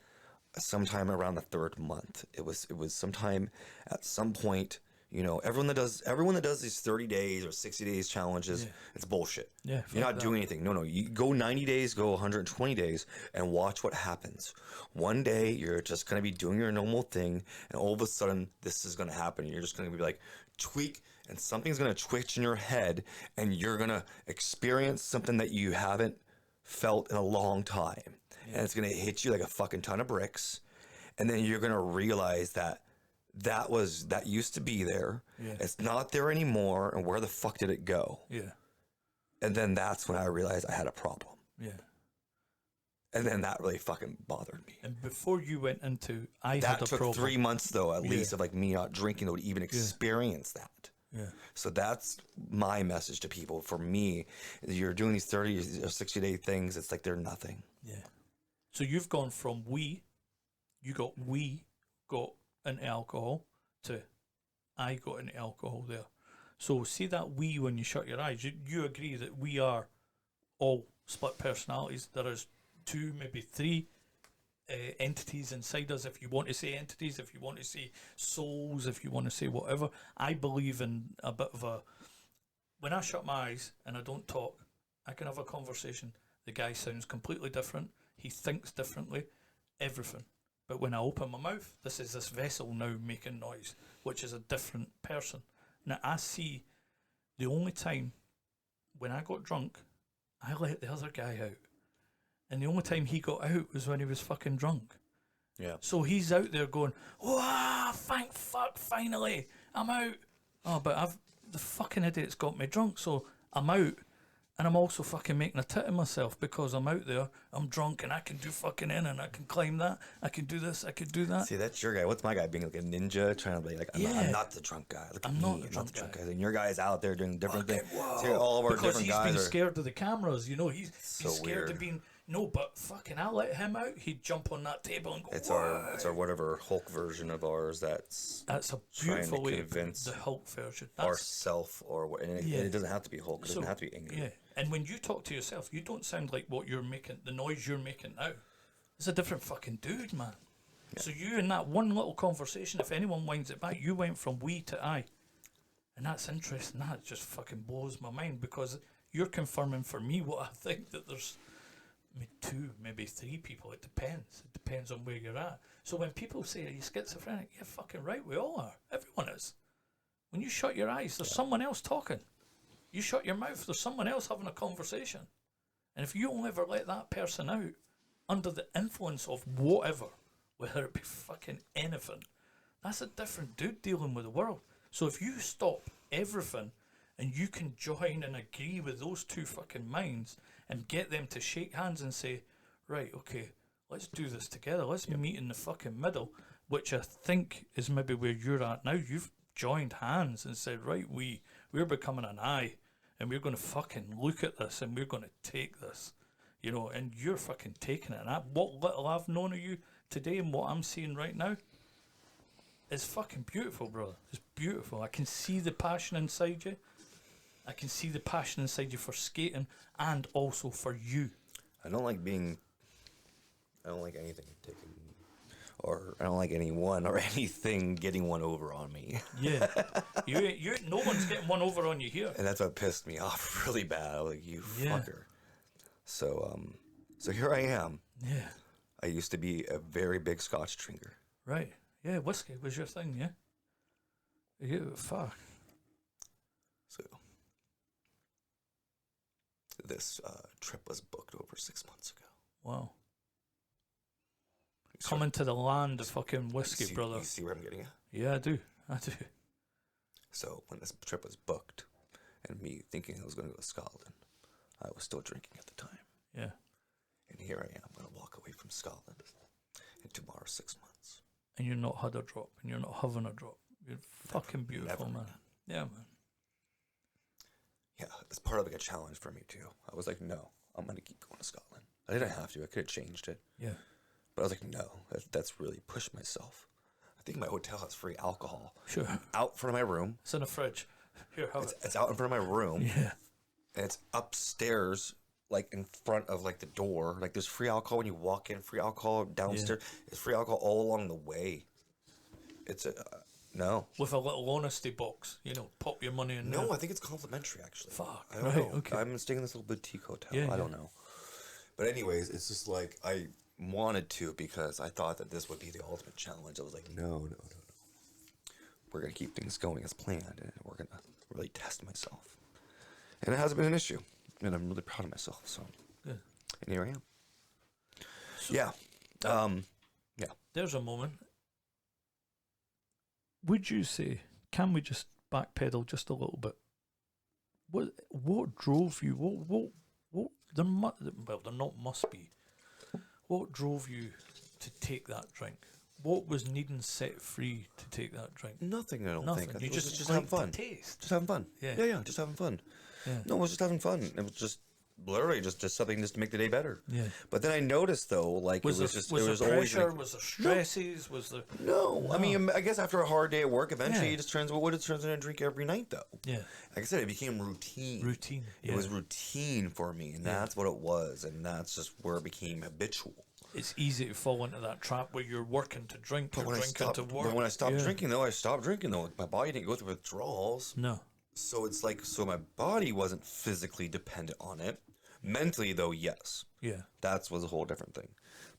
sometime around the third month. It was sometime at some point. You know, everyone that does these 30 days or 60 days challenges, it's bullshit. Yeah, you're not doing anything. No, you go 90 days, go 120 days, and watch what happens. One day you're just gonna be doing your normal thing, and all of a sudden this is gonna happen. You're just gonna be like tweak, and something's gonna twitch in your head, and you're gonna experience something that you haven't felt in a long time, and it's gonna hit you like a fucking ton of bricks, and then you're gonna realize that used to be there. Yeah. It's not there anymore, and where the fuck did it go? Yeah. And then that's when I realized I had a problem. Yeah. And then that really fucking bothered me. And before you went into, had a problem. That took 3 months, though, at least, of like me not drinking, though, to even experience that. Yeah. So that's my message to people. For me, you're doing these 30 or 60-day things, it's like they're nothing. Yeah. So you've gone from we got into alcohol to I got into alcohol there. So see that we, when you shut your eyes, you agree that we are all split personalities. There is 2, maybe 3 entities inside us, if you want to say entities, if you want to say souls, if you want to say whatever. I believe in a bit of a, when I shut my eyes and I don't talk, I can have a conversation. The guy sounds completely different, he thinks differently, everything. But when I open my mouth, this is this vessel now making noise, which is a different person. Now I see the only time when I got drunk, I let the other guy out. And the only time he got out was when he was fucking drunk. Yeah. So he's out there going, "Wow, thank fuck, finally, I'm out." Oh, but the fucking idiot's got me drunk, so I'm out. And I'm also fucking making a tit of myself because I'm out there, I'm drunk, and I can do fucking in, and I can climb that, I can do this, I can do that. See, that's your guy. What's my guy? Being like a ninja, trying to be like, I'm not the drunk guy. Look at me, I'm not the drunk guy. And your guy's out there doing different things. See, all of our because different he's guys been are scared of the cameras, you know, he's so scared weird. of being, no, but fucking I let him out, he'd jump on that table and go, it's our whatever Hulk version of ours that's a beautiful way to convince the Hulk version. Ourself, or what, and it doesn't have to be Hulk, it doesn't have to be angry. Yeah, and when you talk to yourself, you don't sound like what you're making, the noise you're making now. It's a different fucking dude, man. Yeah. So you, in that one little conversation, if anyone winds it back, you went from we to I. And that's interesting. That just fucking blows my mind, because you're confirming for me what I think, that there's 2, maybe 3 people. It depends. It depends on where you're at. So when people say, "Are you schizophrenic?" You're fucking right. We all are. Everyone is. When you shut your eyes, there's someone else talking. You shut your mouth, there's someone else having a conversation. And if you don't ever let that person out under the influence of whatever, whether it be fucking anything, that's a different dude dealing with the world. So if you stop everything and you can join and agree with those 2 fucking minds and get them to shake hands and say, "Right, okay, let's do this together. Let's meet in the fucking middle," which I think is maybe where you're at now. You've joined hands and said, "Right, we're becoming an I, and we're going to fucking look at this, and we're going to take this," you know, and you're fucking taking it. And what little I've known of you today and what I'm seeing right now is fucking beautiful, brother. It's beautiful. I can see the passion inside you. I can see the passion inside you for skating and also for you. I don't like anything taken, or I don't like anyone or anything getting one over on me. Yeah. you no one's getting one over on you here. And that's what pissed me off really bad. I was like, you fucker. So here I am. Yeah. I used to be a very big Scotch drinker. Right. Yeah, whiskey was your thing, yeah? Fuck. So this trip was booked over 6 months ago. Wow. Coming to the land of fucking whiskey, brother. You see where I'm getting at? Yeah, I do. So when this trip was booked, and me thinking I was going to go to Scotland, I was still drinking at the time. Yeah. And here I am, going to walk away from Scotland. And tomorrow's 6 months. And you're not had a drop, and you're not having a drop. You're fucking beautiful, never man. again. Yeah, man. Yeah, it's part of like a challenge for me too. I was like, no, I'm going to keep going to Scotland. I didn't have to. I could have changed it. Yeah. But I was like, no, that's really pushed myself. I think my hotel has free alcohol. Sure. Out front of my room. It's in a fridge. Here, have it. It's out in front of my room. Yeah. And it's upstairs, like in front of like the door. Like there's free alcohol when you walk in, free alcohol downstairs. It's free alcohol all along the way. It's a, no. With a little honesty box, pop your money in there. No, I think it's complimentary actually. Fuck, I don't right, know. okay. I'm staying in this little boutique hotel. Yeah, I don't know. But anyways, it's just like I wanted to because I thought that this would be the ultimate challenge. I was like, no. We're going to keep things going as planned, and we're going to really test myself. And it hasn't been an issue, and I'm really proud of myself. So, Good. And here I am. So Yeah. Yeah. There's a moment. Would you say, can we just backpedal just a little bit? What drove you? What there must be. What drove you to take that drink? What was needing set free to take that drink? Nothing, I don't Nothing. think. I You think it was just having liked fun. the taste. Just having fun. Yeah. Yeah, just having fun. Yeah. No, it was just having fun. It was just literally just something just to make the day better. Yeah. But then I noticed though, like Was it was there, just was it there was always pressure? like, Was there stresses? Was there? no. I mean, I guess after a hard day at work, eventually Yeah. it just turns. What would it turn into a drink every night though? Yeah. Like I said, it became routine. Routine. It Yeah. was routine for me, and that's what it was, and that's just where it became habitual. It's easy to fall into that trap where you're working to drink, But you're drinking to work. but when I stopped Yeah. drinking, though, I stopped drinking though. My body didn't go through withdrawals. No. So it's like, so my body wasn't physically dependent on it. Mentally, though, yes. Yeah. That was a whole different thing.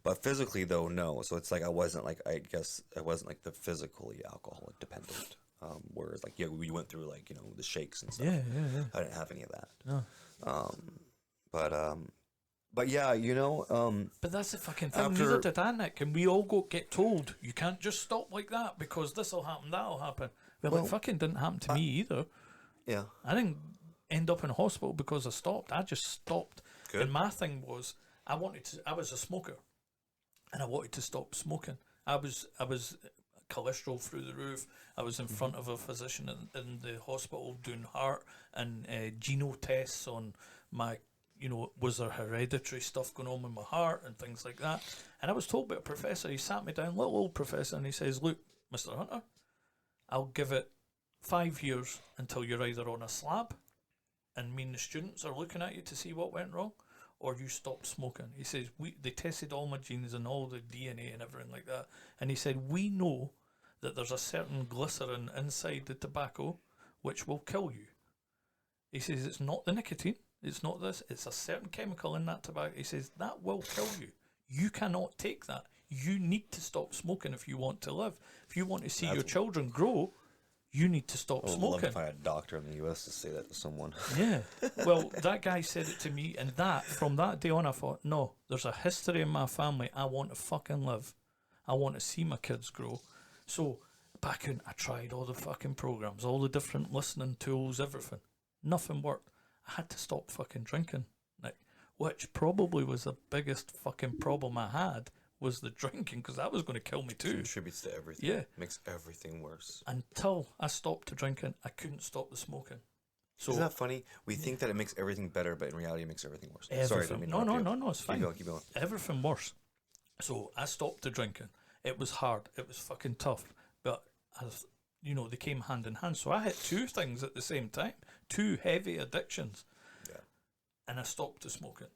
But physically, though, no. So it's like I wasn't like the physically alcoholic dependent. Whereas like, yeah, we went through like, the shakes and stuff. Yeah. I didn't have any of that. No. But yeah, But that's the fucking thing. after- Neither did I, Nick. And we all get told you can't just stop like that because this will happen, that'll happen. Well, Well, it fucking didn't happen to me either. yeah. I didn't end up in hospital because I stopped. I just stopped. Good. And my thing was, I was a smoker, and I wanted to stop smoking. I was cholesterol through the roof. I was in front of a physician in the hospital doing heart and geno tests on my, was there hereditary stuff going on with my heart and things like that. And I was told by a professor, he sat me down, little old professor, and he says, look, Mr. Hunter, I'll give it 5 years until you're either on a slab and me and the students are looking at you to see what went wrong, or you stop smoking. He says, they tested all my genes and all the DNA and everything like that, and he said, we know that there's a certain glycerin inside the tobacco which will kill you. He says, it's not the nicotine, it's not this, it's a certain chemical in that tobacco. He says, that will kill you. You cannot take that. You need to stop smoking if you want to live. If you want to see your children grow, you need to stop I would love smoking. if I had a doctor in the U.S. to say that to someone. Yeah. Well, that guy said it to me, and from that day on, I thought, no, there's a history in my family. I want to fucking live. I want to see my kids grow. So back in, I tried all the fucking programs, all the different listening tools, everything. Nothing worked. I had to stop fucking drinking, Nick, which probably was the biggest fucking problem I had, was the drinking, because that was going to kill me It too. contributes to everything. Yeah. Makes everything worse. Until I stopped drinking, I couldn't stop the smoking. So Isn't that funny? We think that it makes everything better, but in reality, it makes everything worse. everything. Sorry, I didn't mean to interrupt you. No, it's fine. Keep going. Everything worse. So I stopped the drinking. It was hard. It was fucking tough. But as they came hand in hand. So I had two things at the same time, two heavy addictions. Yeah. And I stopped the smoking.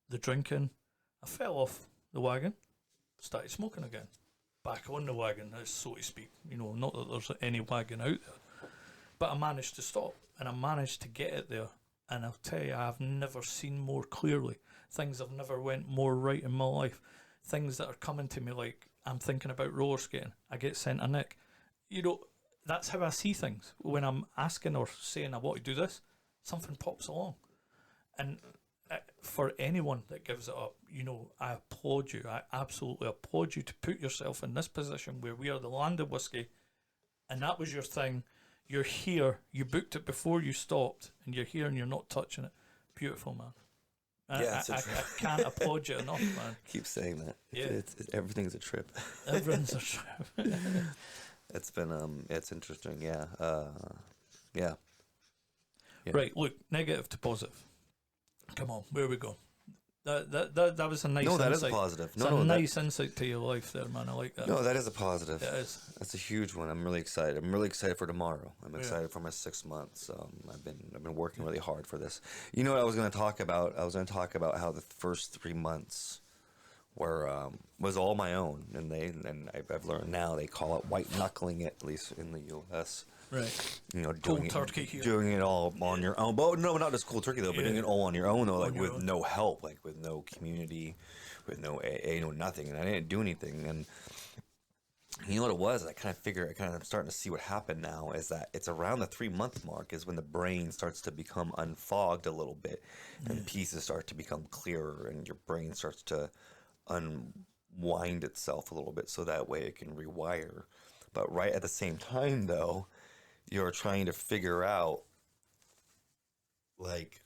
The drinking, I fell off the wagon, started smoking again. Back on the wagon, so to speak. Not that there's any wagon out there. But I managed to stop, and I managed to get it there. And I'll tell you, I've never seen more clearly. Things have never went more right in my life. Things that are coming to me, like I'm thinking about roller skating. I get sent a nick. That's how I see things. When I'm asking or saying I want to do this, something pops along. And for anyone that gives it up, I applaud you. I absolutely applaud you to put yourself in this position where we are the land of whiskey, and that was your thing. you're here. You booked it before you stopped, and you're here, and you're not touching it. Beautiful, man. Yeah, I can't applaud you enough, man. Keep saying that. Yeah. Everything's a trip. Everyone's a trip. It's been it's interesting. Yeah. Yeah. Right, look, negative to positive. Come on, where we go? That was a nice. No, that insight. is a positive. It's a nice insight to your life, there, man. I like that. No, that is a positive. It is. That's a huge one. I'm really excited. I'm really excited for tomorrow. I'm excited for my 6 months. I've been working really hard for this. You know what I was going to talk about? I was going to talk about how the first 3 months were was all my own, and I've learned now they call it white knuckling it, at least in the U.S. Right. You know, Cold turkey here. doing it all on your own. But no, not just cold turkey though, but doing it all on your own though, like with no help, like with no community, with no AA, no nothing. And I didn't do anything. And you know what it was? I kind of I'm starting to see what happened now is that it's around the 3 month mark is when the brain starts to become unfogged a little bit, and pieces start to become clearer, and your brain starts to unwind itself a little bit, so that way it can rewire. But right at the same time, though, you're trying to figure out, like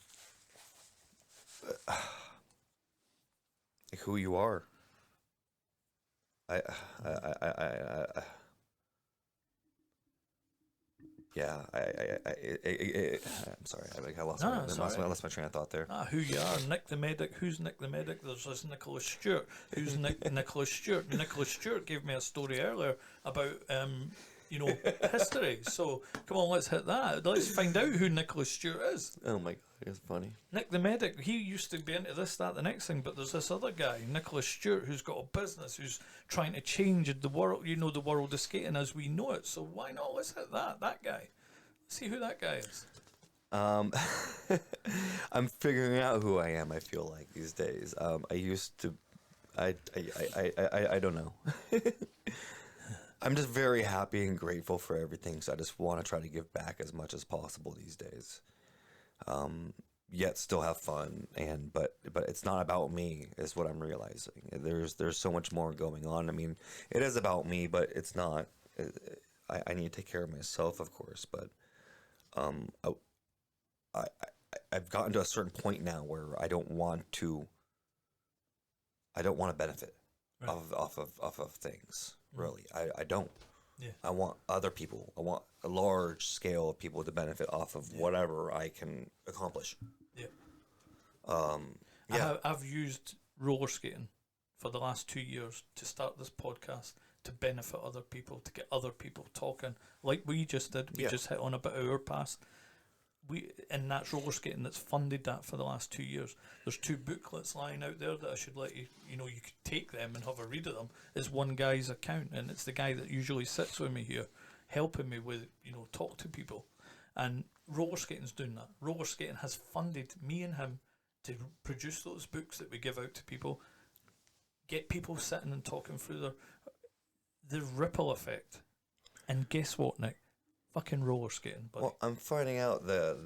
who you are. I'm sorry. I lost my train of thought there. Who you are, Nick the Medic. Who's Nick the Medic? There's this Nicholas Stewart. Who's Nicholas Stewart? Nicholas Stewart gave me a story earlier about history. So come on, let's hit that. Let's find out who Nicholas Stewart is. Oh my god, it's funny. Nick the Medic. He used to be into this, that, the next thing. But there's this other guy, Nicholas Stewart, who's got a business, who's trying to change the world. The world of skating as we know it. So why not? Let's hit that guy. See who that guy is. I'm figuring out who I am. I feel like these days. I used to. I don't know. I'm just very happy and grateful for everything. So I just want to try to give back as much as possible these days. Yet still have fun, but it's not about me. Is what I'm realizing. There's so much more going on. I mean, it is about me, but it's not. I need to take care of myself, of course, but. I've gotten to a certain point now where I don't want to benefit off of things. Really, I don't. Yeah. I want other people. I want a large scale of people to benefit off of whatever I can accomplish. Yeah. I've used roller skating for the last 2 years to start this podcast, to benefit other people, to get other people talking, like we just did. We just hit on about our past. And that's roller skating that's funded that for the last 2 years. There's 2 booklets lying out there that I should let you, you could take them and have a read of them. It's one guy's account, and it's the guy that usually sits with me here, helping me with, talk to people. And roller skating's doing that. Roller skating has funded me and him to produce those books that we give out to people, get people sitting and talking through the ripple effect. And guess what, Nick? Fucking roller skating, buddy. Well, I'm finding out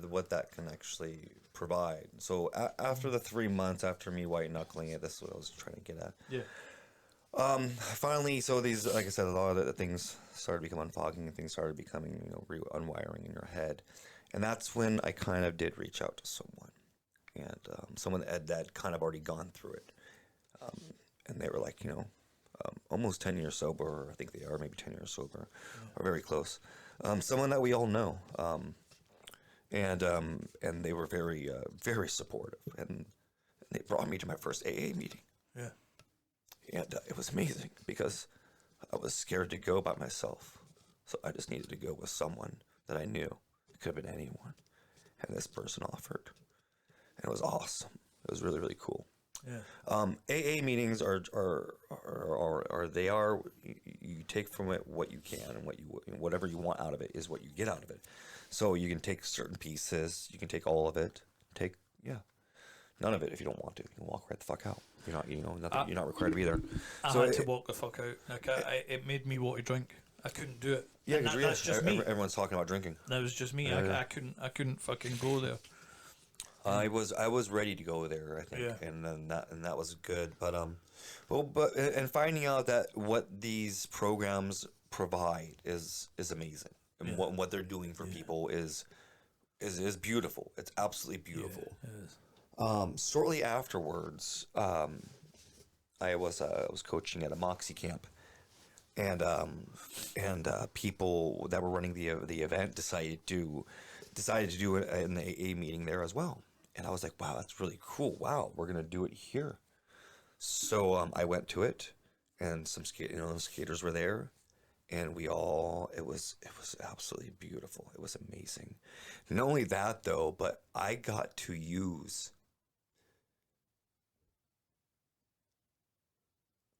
what that can actually provide. So after the 3 months after me white knuckling it, this is what I was trying to get at. Yeah. Finally, so these, like I said, a lot of the things started becoming unfogging, and things started becoming, unwiring in your head, and that's when I kind of did reach out to someone, and someone that kind of already gone through it, and they were like, almost 10 years sober, or I think they are maybe 10 years sober, or very close. Someone that we all know, and they were very, very supportive, and they brought me to my first AA meeting. Yeah, and it was amazing because I was scared to go by myself, so I just needed to go with someone that I knew. It could have been anyone, and this person offered, and it was awesome. It was really, really cool. Yeah. AA meetings are you take from it what you can, and whatever you want out of it is what you get out of it. So you can take certain pieces, you can take all of it, none of it if you don't want to. You can walk right the fuck out. You're not, nothing. You're not required to be there. I had to walk the fuck out. Like it made me want to drink. I couldn't do it. Yeah, that's just me. Everyone's talking about drinking. That was just me. I couldn't fucking go there. I was ready to go there, I think, and that was good. But and finding out that what these programs provide is amazing. and what they're doing for people is beautiful. It's absolutely beautiful. Yeah, it is. Shortly afterwards, I was coaching at a Moxie camp, and people that were running the event decided to do an AA meeting there as well. And I was like, wow, that's really cool. Wow, we're gonna do it here. So I went to it, and some skaters were there, and it was absolutely beautiful. It was amazing. Not only that though, but I got to use.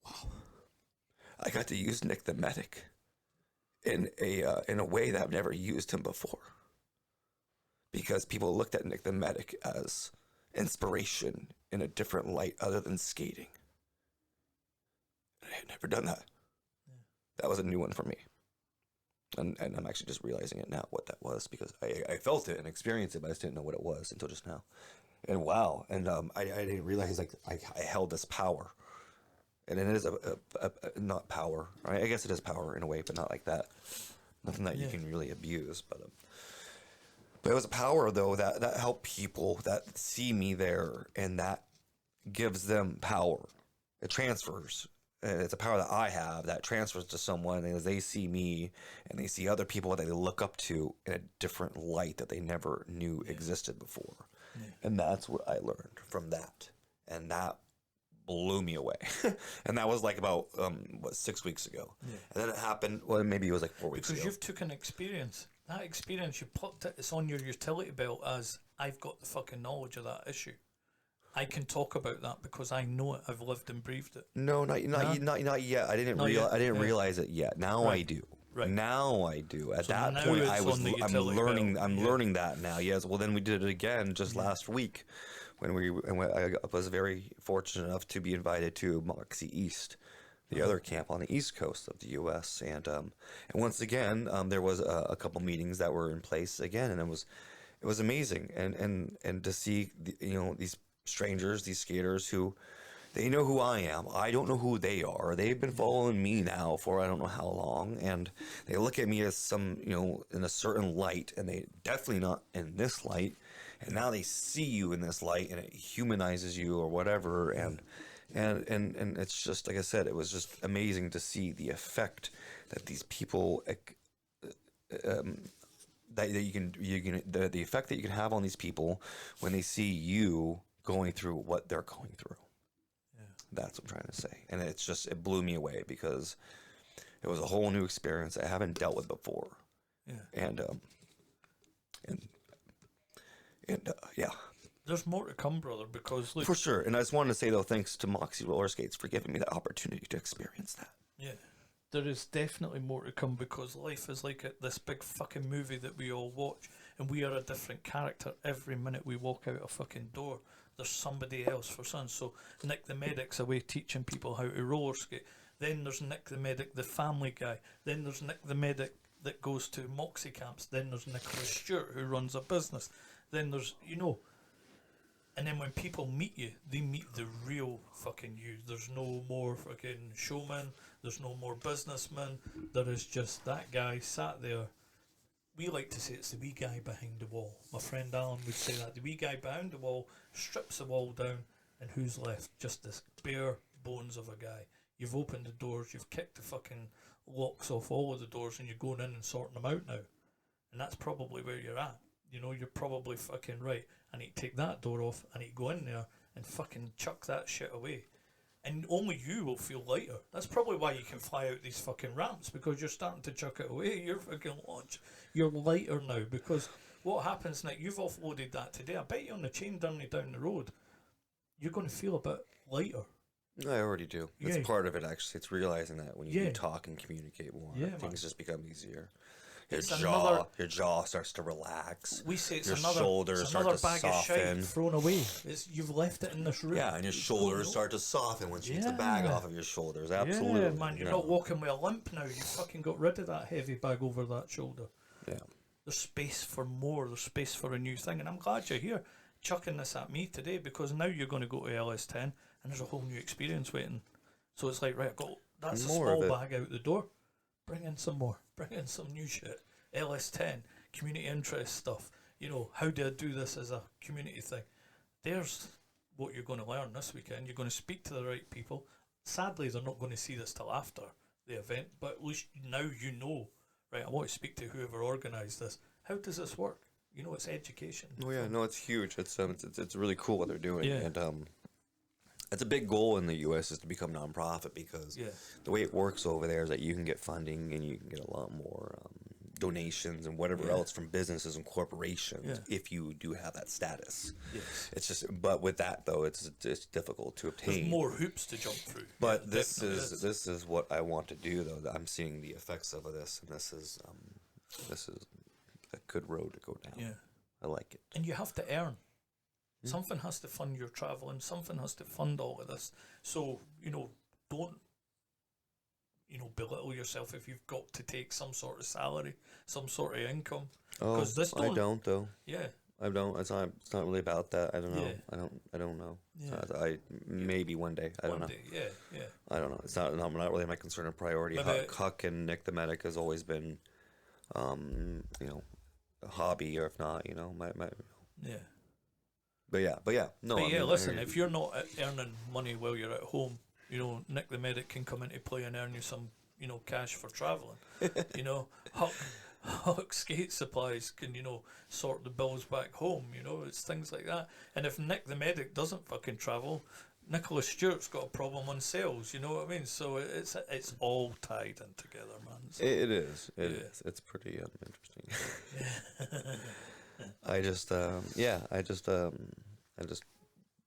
Wow. I got to use Nick the Medic in a way that I've never used him before. Because people looked at Nick the Medic as inspiration in a different light other than skating. I had never done that. Yeah. That was a new one for me. And I'm actually just realizing it now what that was, because I felt it and experienced it, but I just didn't know what it was until just now. And wow, and I didn't realize like I held this power. And it is a not power. Right? I guess it is power in a way, but not like that. Nothing that you can really abuse, but it was a power though that helped people that see me there, and that gives them power. It transfers. And it's a power that I have that transfers to someone as they see me and they see other people that they look up to in a different light that they never knew existed before. Yeah. And that's what I learned from that. And that blew me away. And that was like about 6 weeks ago. Yeah. And then it happened, well, maybe it was like 4 weeks ago. Because you've took an experience. That experience, you put it's on your utility belt as, I've got the fucking knowledge of that issue. I can talk about that because I know it. I've lived and breathed it. No, not yet. I didn't realize it yet. Now I do. Right. Now I do. At that point, I'm learning that now. Yes. Well, then we did it again just last week, when I was very fortunate enough to be invited to Moxie East, the other camp on the East Coast of the U.S. And once again, there was a couple meetings that were in place again, and it was amazing. And to see these strangers, these skaters who, they know who I am. I don't know who they are. They've been following me now for I don't know how long, and they look at me as some, in a certain light, and they definitely not in this light. And now they see you in this light, and it humanizes you or whatever. And it's just, like I said, it was just amazing to see the effect that these people, the effect that you can have on these people when they see you going through what they're going through. Yeah. That's what I'm trying to say. And it blew me away, because it was a whole new experience I haven't dealt with before. Yeah. And yeah. There's more to come, brother, because look, for sure. And I just wanted to say though, thanks to Moxie Roller Skates for giving me the opportunity to experience that. Yeah. There is definitely more to come, because life is like this big fucking movie that we all watch, and we are a different character every minute we walk out a fucking door. There's somebody else for some. So Nick the Medic's away teaching people how to roller skate. Then there's Nick the Medic, the family guy. Then there's Nick the Medic that goes to Moxie camps. Then there's Nicholas Stewart, who runs a business. Then there's, and then when people meet you, they meet the real fucking you. There's no more fucking showman. There's no more businessman. There is just that guy sat there. We like to say it's the wee guy behind the wall. My friend Alan would say that. The wee guy behind the wall strips the wall down, and who's left? Just this bare bones of a guy. You've opened the doors, you've kicked the fucking locks off all of the doors, and you're going in and sorting them out now. And that's probably where you're at. You're probably fucking right. I need to take that door off. I need to go in there and fucking chuck that shit away. And only you will feel lighter. That's probably why you can fly out these fucking ramps, because you're starting to chuck it away. You're fucking launch. You're lighter now, because what happens now, you've offloaded that today. I bet you on the chain journey down the road, you're going to feel a bit lighter. I already do. It's part of it, actually. It's realizing that when you talk and communicate more, things just become easier. Your jaw starts to relax. We say your shoulders start to bag soften. Of shite thrown away. You've left it in this room. Yeah, and your shoulders start to soften once you get the bag off of your shoulders. Absolutely. Yeah, man, you're not walking with a limp now. You fucking got rid of that heavy bag over that shoulder. Yeah. There's space for more. There's space for a new thing. And I'm glad you're here chucking this at me today, because now you're going to go to LS10 and there's a whole new experience waiting. So it's like, right, that's a small bag out the door. Bring in some more. Bring in some new shit. LS10, community interest stuff. You know, how do I do this as a community thing? There's what you're going to learn this weekend. You're going to speak to the right people. Sadly, they're not going to see this till after the event, but at least now you know, right, I want to speak to whoever organised this. How does this work? You know, it's education. Oh yeah, no, it's huge. It's really cool what they're doing, Yeah. and it's a big goal in the U.S. is to become nonprofit because the way it works over there is that you can get funding and you can get a lot more donations and whatever else from businesses and corporations if you do have that status. Yes. It's just, but with that though, it's difficult to obtain. There's more hoops to jump through. But this is what I want to do though. I'm seeing the effects of this, and this is a good road to go down. Yeah. I like it. And you have to earn. Something has to fund your travel, and something has to fund all of this. So, you know, don't, you know, belittle yourself if you've got to take some sort of salary, some sort of income. Oh, This I don't though. Yeah. I don't. It's not really about that. I don't know. Yeah. I don't know. Yeah. I maybe one day. I don't know. One day, yeah. I don't know. It's not really my concern or priority. Huck and Nick the Medic has always been, you know, a hobby, or if not, you know, my Yeah. But yeah. No. But I yeah, mean, listen, if you're not earning money while you're at home, you know, Nick the Medic can come into play and earn you some, you know, cash for travelling. You know, Huck skate supplies can, you know, sort the bills back home, you know, it's things like that. And if Nick the Medic doesn't fucking travel, Nicholas Stewart's got a problem on sales, you know what I mean? So it's all tied in together, man. So, it is. It is. It's pretty interesting. I just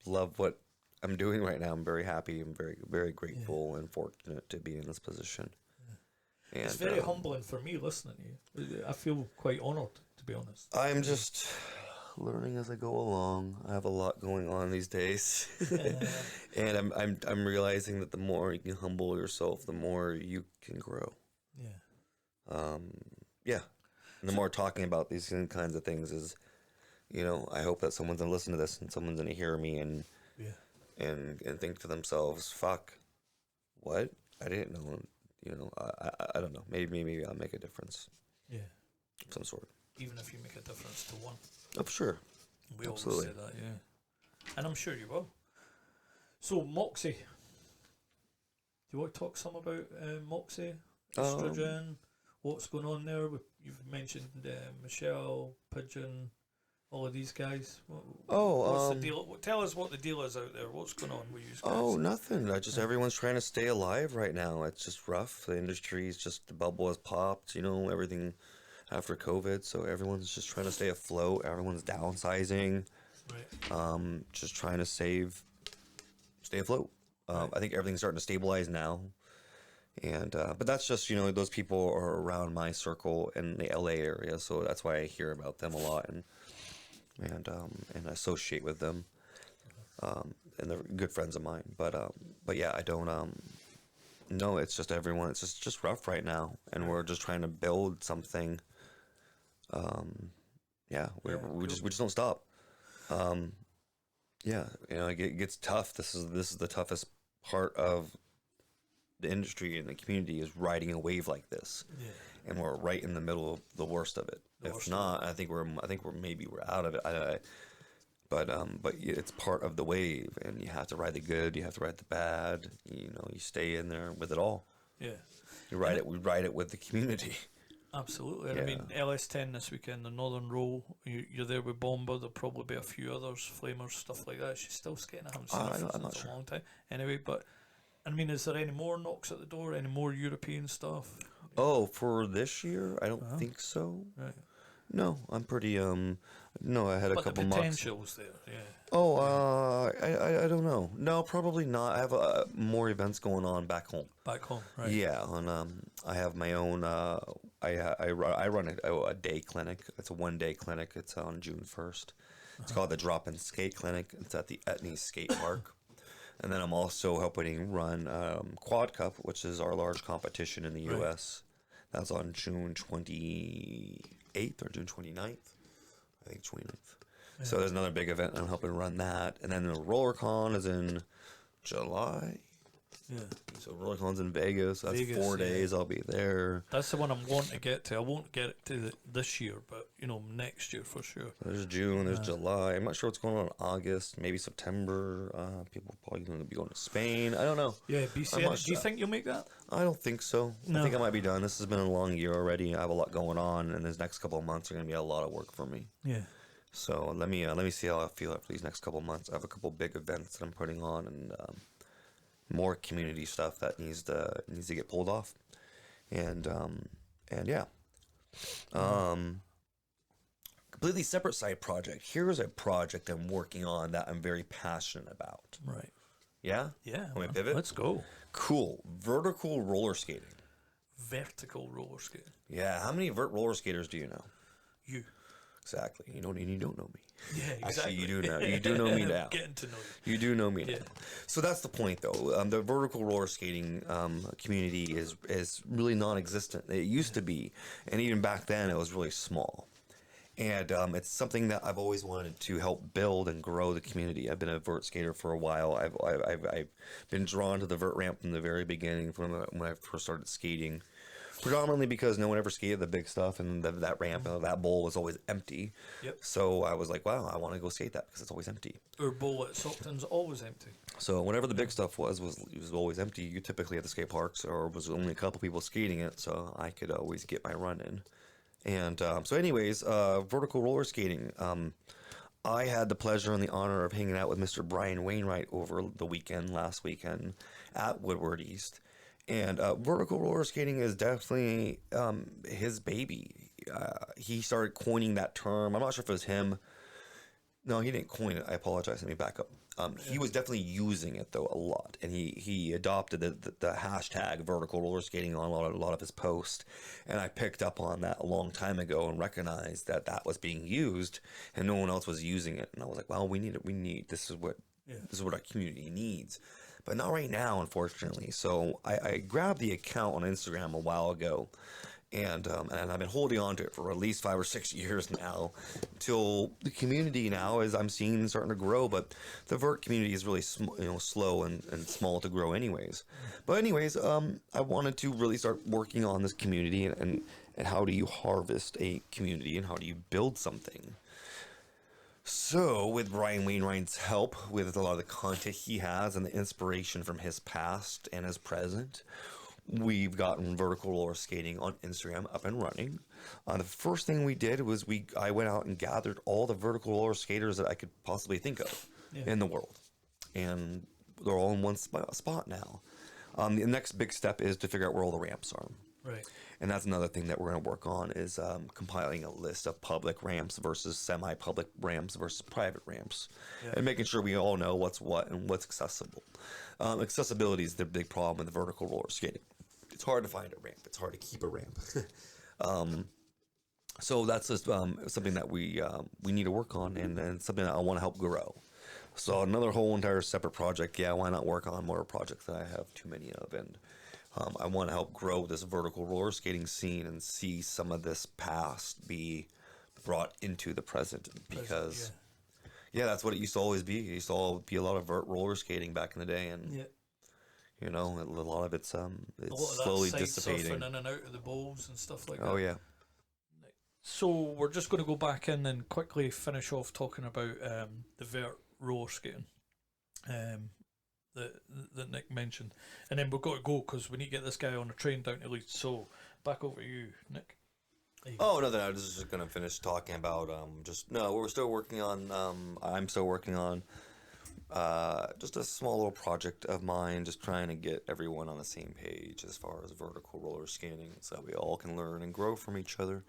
love what I'm doing right now. I'm very happy. I'm very, very grateful and fortunate to be in this position. And, it's very humbling for me listening to you. I feel quite honoured, to be honest. I'm just learning as I go along. I have a lot going on these days, and I'm realizing that the more you can humble yourself, the more you can grow. Yeah. And the more talking about these kinds of things is, you know, I hope that someone's gonna listen to this and someone's gonna hear me and think to themselves, "Fuck, what? I didn't know." You know, I don't know. Maybe I'll make a difference. Yeah. Of some sort. Even if you make a difference to one. Oh, sure. We Absolutely. always say that, yeah. And I'm sure you will. So, Moxie. Do you want to talk some about Moxie? Estrogen? What's going on there? You've mentioned Michelle, Pigeon, all of these guys. What's the deal? Tell us what the deal is out there. What's going on with you guys? Oh, nothing. Everyone's trying to stay alive right now. It's just rough. The industry's just, the bubble has popped, you know, everything after COVID. So everyone's just trying to stay afloat. Everyone's downsizing. Right. Just trying to stay afloat. I think everything's starting to stabilize now. And but that's just, you know, those people are around my circle in the LA area, so that's why I hear about them a lot and associate with them. And they're good friends of mine. But yeah, I don't no, it's just everyone, it's just rough right now, and we're just trying to build something. We just don't stop. Yeah, you know, it gets tough. This is the toughest part of the industry and the community, is riding a wave like this, and we're right in the middle of the worst of it. If not, I think we're out of it. But it's part of the wave, and you have to ride the good, you have to ride the bad. You know, you stay in there with it all. Yeah, We ride it with the community. Absolutely. And I mean, LS10 this weekend, the Northern Row, you're there with Bomber. There'll probably be a few others, Flamers, stuff like that. She's still skating. I haven't seen her I'm not for sure. a long time. Anyway, but I mean, is there any more knocks at the door? Any more European stuff? Oh, for this year, I don't think so. Right. No, I'm pretty no, I had a But couple the months. potential's there, yeah. Oh, I don't know. No, probably not. I have more events going on back home. Back home, right? Yeah, I have my own. I run a day clinic. It's a 1-day clinic. It's on June 1st. It's called the Drop and Skate Clinic. It's at the Etnies Skate Park. And then I'm also helping run Quad Cup, which is our large competition in the U.S. That's on June 28th or June 29th. I think 29th. Yeah. So there's another big event. I'm helping run that. And then the Roller Con is in July. Yeah. So RollerCon's in Vegas. That's Vegas, 4 days. I'll be there. That's the one I'm wanting to get to. I won't get it to this year, but next year for sure. There's June. There's July. I'm not sure what's going on in August. Maybe September. People probably going to be going to Spain. I don't know. Yeah, BCN. Do you think you'll make that? I don't think so. No. I think I might be done. This has been a long year already. I have a lot going on, and this next couple of months are going to be a lot of work for me. Yeah. So let me see how I feel after these next couple of months. I have a couple big events that I'm putting on, and more community stuff that needs to get pulled off, and yeah. Completely separate side project. Here's a project I'm working on that I'm very passionate about. Right. Yeah? Yeah. Want me to pivot? Let's go. Cool. Vertical roller skating. Vertical roller skating. Yeah. How many vert roller skaters do you know? You. Exactly. You don't know me. Yeah, exactly. Actually, you do know. You do know me now. Getting to know you. You do know me now. So that's the point, though. The vertical roller skating community is really non-existent. It used to be, and even back then, it was really small. And it's something that I've always wanted to help build and grow the community. I've been a vert skater for a while. I've been drawn to the vert ramp from the very beginning, from when I first started skating. Predominantly because no one ever skated the big stuff, and that ramp, that bowl was always empty. Yep. So I was like, wow, I want to go skate that because it's always empty. Our bowl at Stockton's always empty. So whenever the big stuff was always empty. You typically at the skate parks, or was only a couple people skating it, so I could always get my run in. And so anyways, vertical roller skating. I had the pleasure and the honor of hanging out with Mr. Brian Wainwright over the last weekend at Woodward East. And vertical roller skating is definitely his baby. He started coining that term. I'm not sure if it was him. No, he didn't coin it. I apologize. Let me back up. He was definitely using it, though, a lot. And he adopted the hashtag vertical roller skating on a lot of his posts. And I picked up on that a long time ago and recognized that was being used and no one else was using it. And I was like, well, we need it. This is what our community needs. But not right now, unfortunately. So I grabbed the account on Instagram a while ago, and I've been holding on to it for at least 5 or 6 years now, till the community now, as I'm seeing, starting to grow. But the vert community is really slow and small to grow, anyways. But anyways, I wanted to really start working on this community and how do you harvest a community and how do you build something. So, with Brian Wainwright's help, with a lot of the content he has and the inspiration from his past and his present, we've gotten vertical roller skating on Instagram up and running. The first thing we did was I went out and gathered all the vertical roller skaters that I could possibly think of in the world. And they're all in one spot now. The next big step is to figure out where all the ramps are. Right. And that's another thing that we're going to work on is compiling a list of public ramps versus semi-public ramps versus private ramps, and making sure we all know what's what and what's accessible. Accessibility is the big problem with the vertical roller skating. It's hard to find a ramp. It's hard to keep a ramp. So that's just something that we need to work on, and something that I want to help grow. So another whole entire separate project. Yeah, why not work on more projects that I have too many of, and I want to help grow this vertical roller skating scene and see some of this past be brought into the present, because that's what it used to always be. It used to all be a lot of vert roller skating back in the day, and a lot of it's slowly dissipating. Surfing in and out of the bowls and stuff like that. Oh yeah. So we're just going to go back in and quickly finish off talking about the vert roller skating. That Nick mentioned, and then we've got to go because we need to get this guy on a train down to Leeds. So back over to you, Nick. Oh no, I was just gonna finish talking about we're still working on. I'm still working on just a small little project of mine, just trying to get everyone on the same page as far as vertical roller skating, so that we all can learn and grow from each other.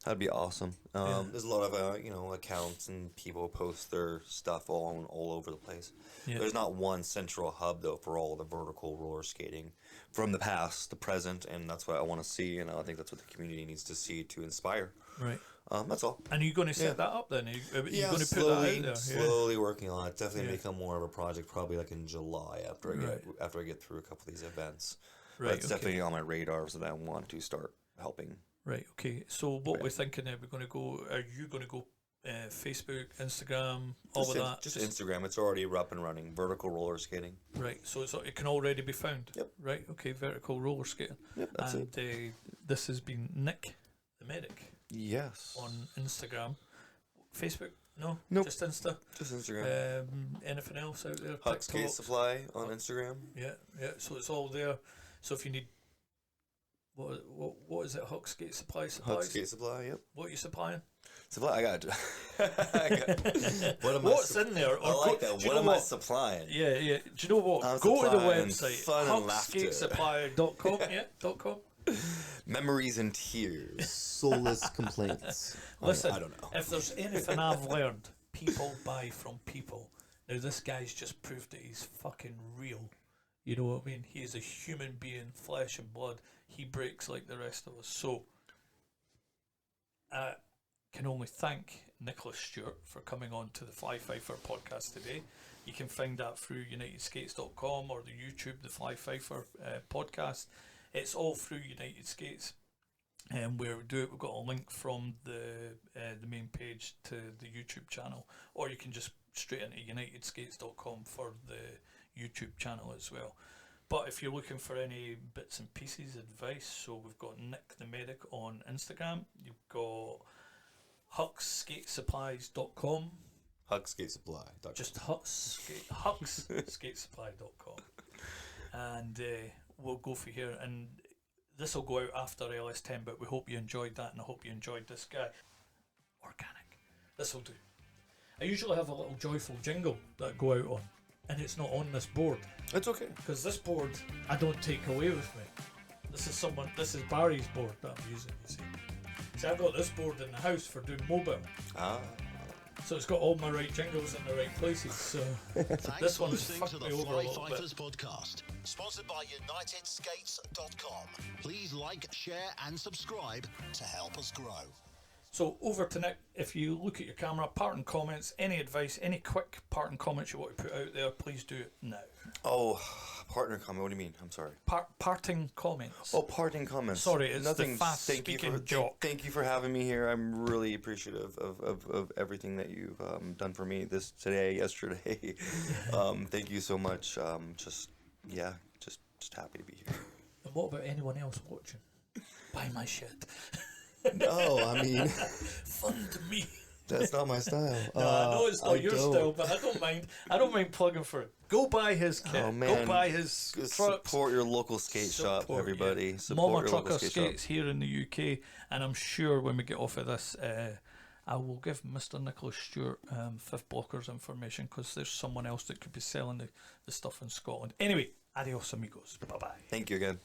That'd be awesome. There's a lot of accounts and people post their stuff all over the place. Yeah. There's not one central hub though for all the vertical roller skating from the past, the present, and that's what I want to see, and I think that's what the community needs to see to inspire. Right. That's all. And are you going to set that up then? Are you going to put slowly, that out there? Slowly working on it. Definitely become more of a project probably like in July after I get through a couple of these events. Right. But it's definitely on my radar, so that I want to start helping. Right. Okay. So what we're thinking, are you going to go Facebook, Instagram, all of that. Just Instagram. It's already up and running. Vertical roller skating. Right, so it can already be found. Yep. Right, okay, vertical roller skating. Yep, that's it. And this has been Nick the Medic. Yes. On Instagram, Facebook. No, nope. Just Insta. Just Instagram. Anything else out there? Hut Skate Supply on Instagram. Yeah. So it's all there. So if you need, what is it? Hut Skate Supply. Hut Skate Supply. Yep. What are you supplying? Supply. I got. What's in there? I like that. What am I supplying? Yeah. Do you know what? I'm Go to the supplying website. Fun and laughter. HutSkateSupply.com. Yeah. .com. Memories and tears. Soulless complaints. Listen, I don't know. If there's anything I've learned, people buy from people. Now this guy's just proved that he's fucking real. You know what I mean? He is a human being, flesh and blood. He breaks like the rest of us. So I can only thank Nicholas Stewart for coming on to the Fly Fifer podcast today. You can find that through UnitedSkates.com or the YouTube, the Fly Fifer podcast. It's all through United Skates, and where we do it, we've got a link from the main page to the YouTube channel, or you can just straight into UnitedSkates.com for the YouTube channel as well. But if you're looking for any bits and pieces, advice, so we've got Nick the Medic on Instagram, you've got HuxSkateSupplies.com. HuxSkateSupply.com. Just HuxSkateSupply.com. And we'll go for here, and this will go out after LS10, but we hope you enjoyed that, and I hope you enjoyed this guy. Organic. This will do. I usually have a little joyful jingle that I go out on, and it's not on this board. It's okay. Because this board I don't take away with me. This is Barry's board that I'm using, you see. I've got this board in the house for doing mobile. So it's got all my right jingles in the right places. So this one's fucked me over a little bit. Podcast, sponsored by UnitedSkates.com. Please like, share, and subscribe to help us grow. So over to Nick. If you look at your camera, parting comments, any advice, any quick parting comments you want to put out there, please do it now. Oh, partner comment. What do you mean? I'm sorry. Parting comments. Oh, parting comments. Sorry, it's the fast-speaking jock. Thank you for having me here. I'm really appreciative of everything that you've done for me yesterday. Thank you so much. Just happy to be here. And what about anyone else watching? Buy my shit. No, I mean, fund me. That's not my style. No, I know it's not your style, but I don't mind. I don't mind plugging for it. Go buy his kit. Oh, man. Go buy his trucks. Support your local skate shop, everybody. Yeah. Support Mama your Trucker local skate Skates shop. here in the UK, and I'm sure when we get off of this, I will give Mr. Nicholas Stewart Fifth Blockers information, because there's someone else that could be selling the stuff in Scotland. Anyway, adios amigos. Bye bye. Thank you again.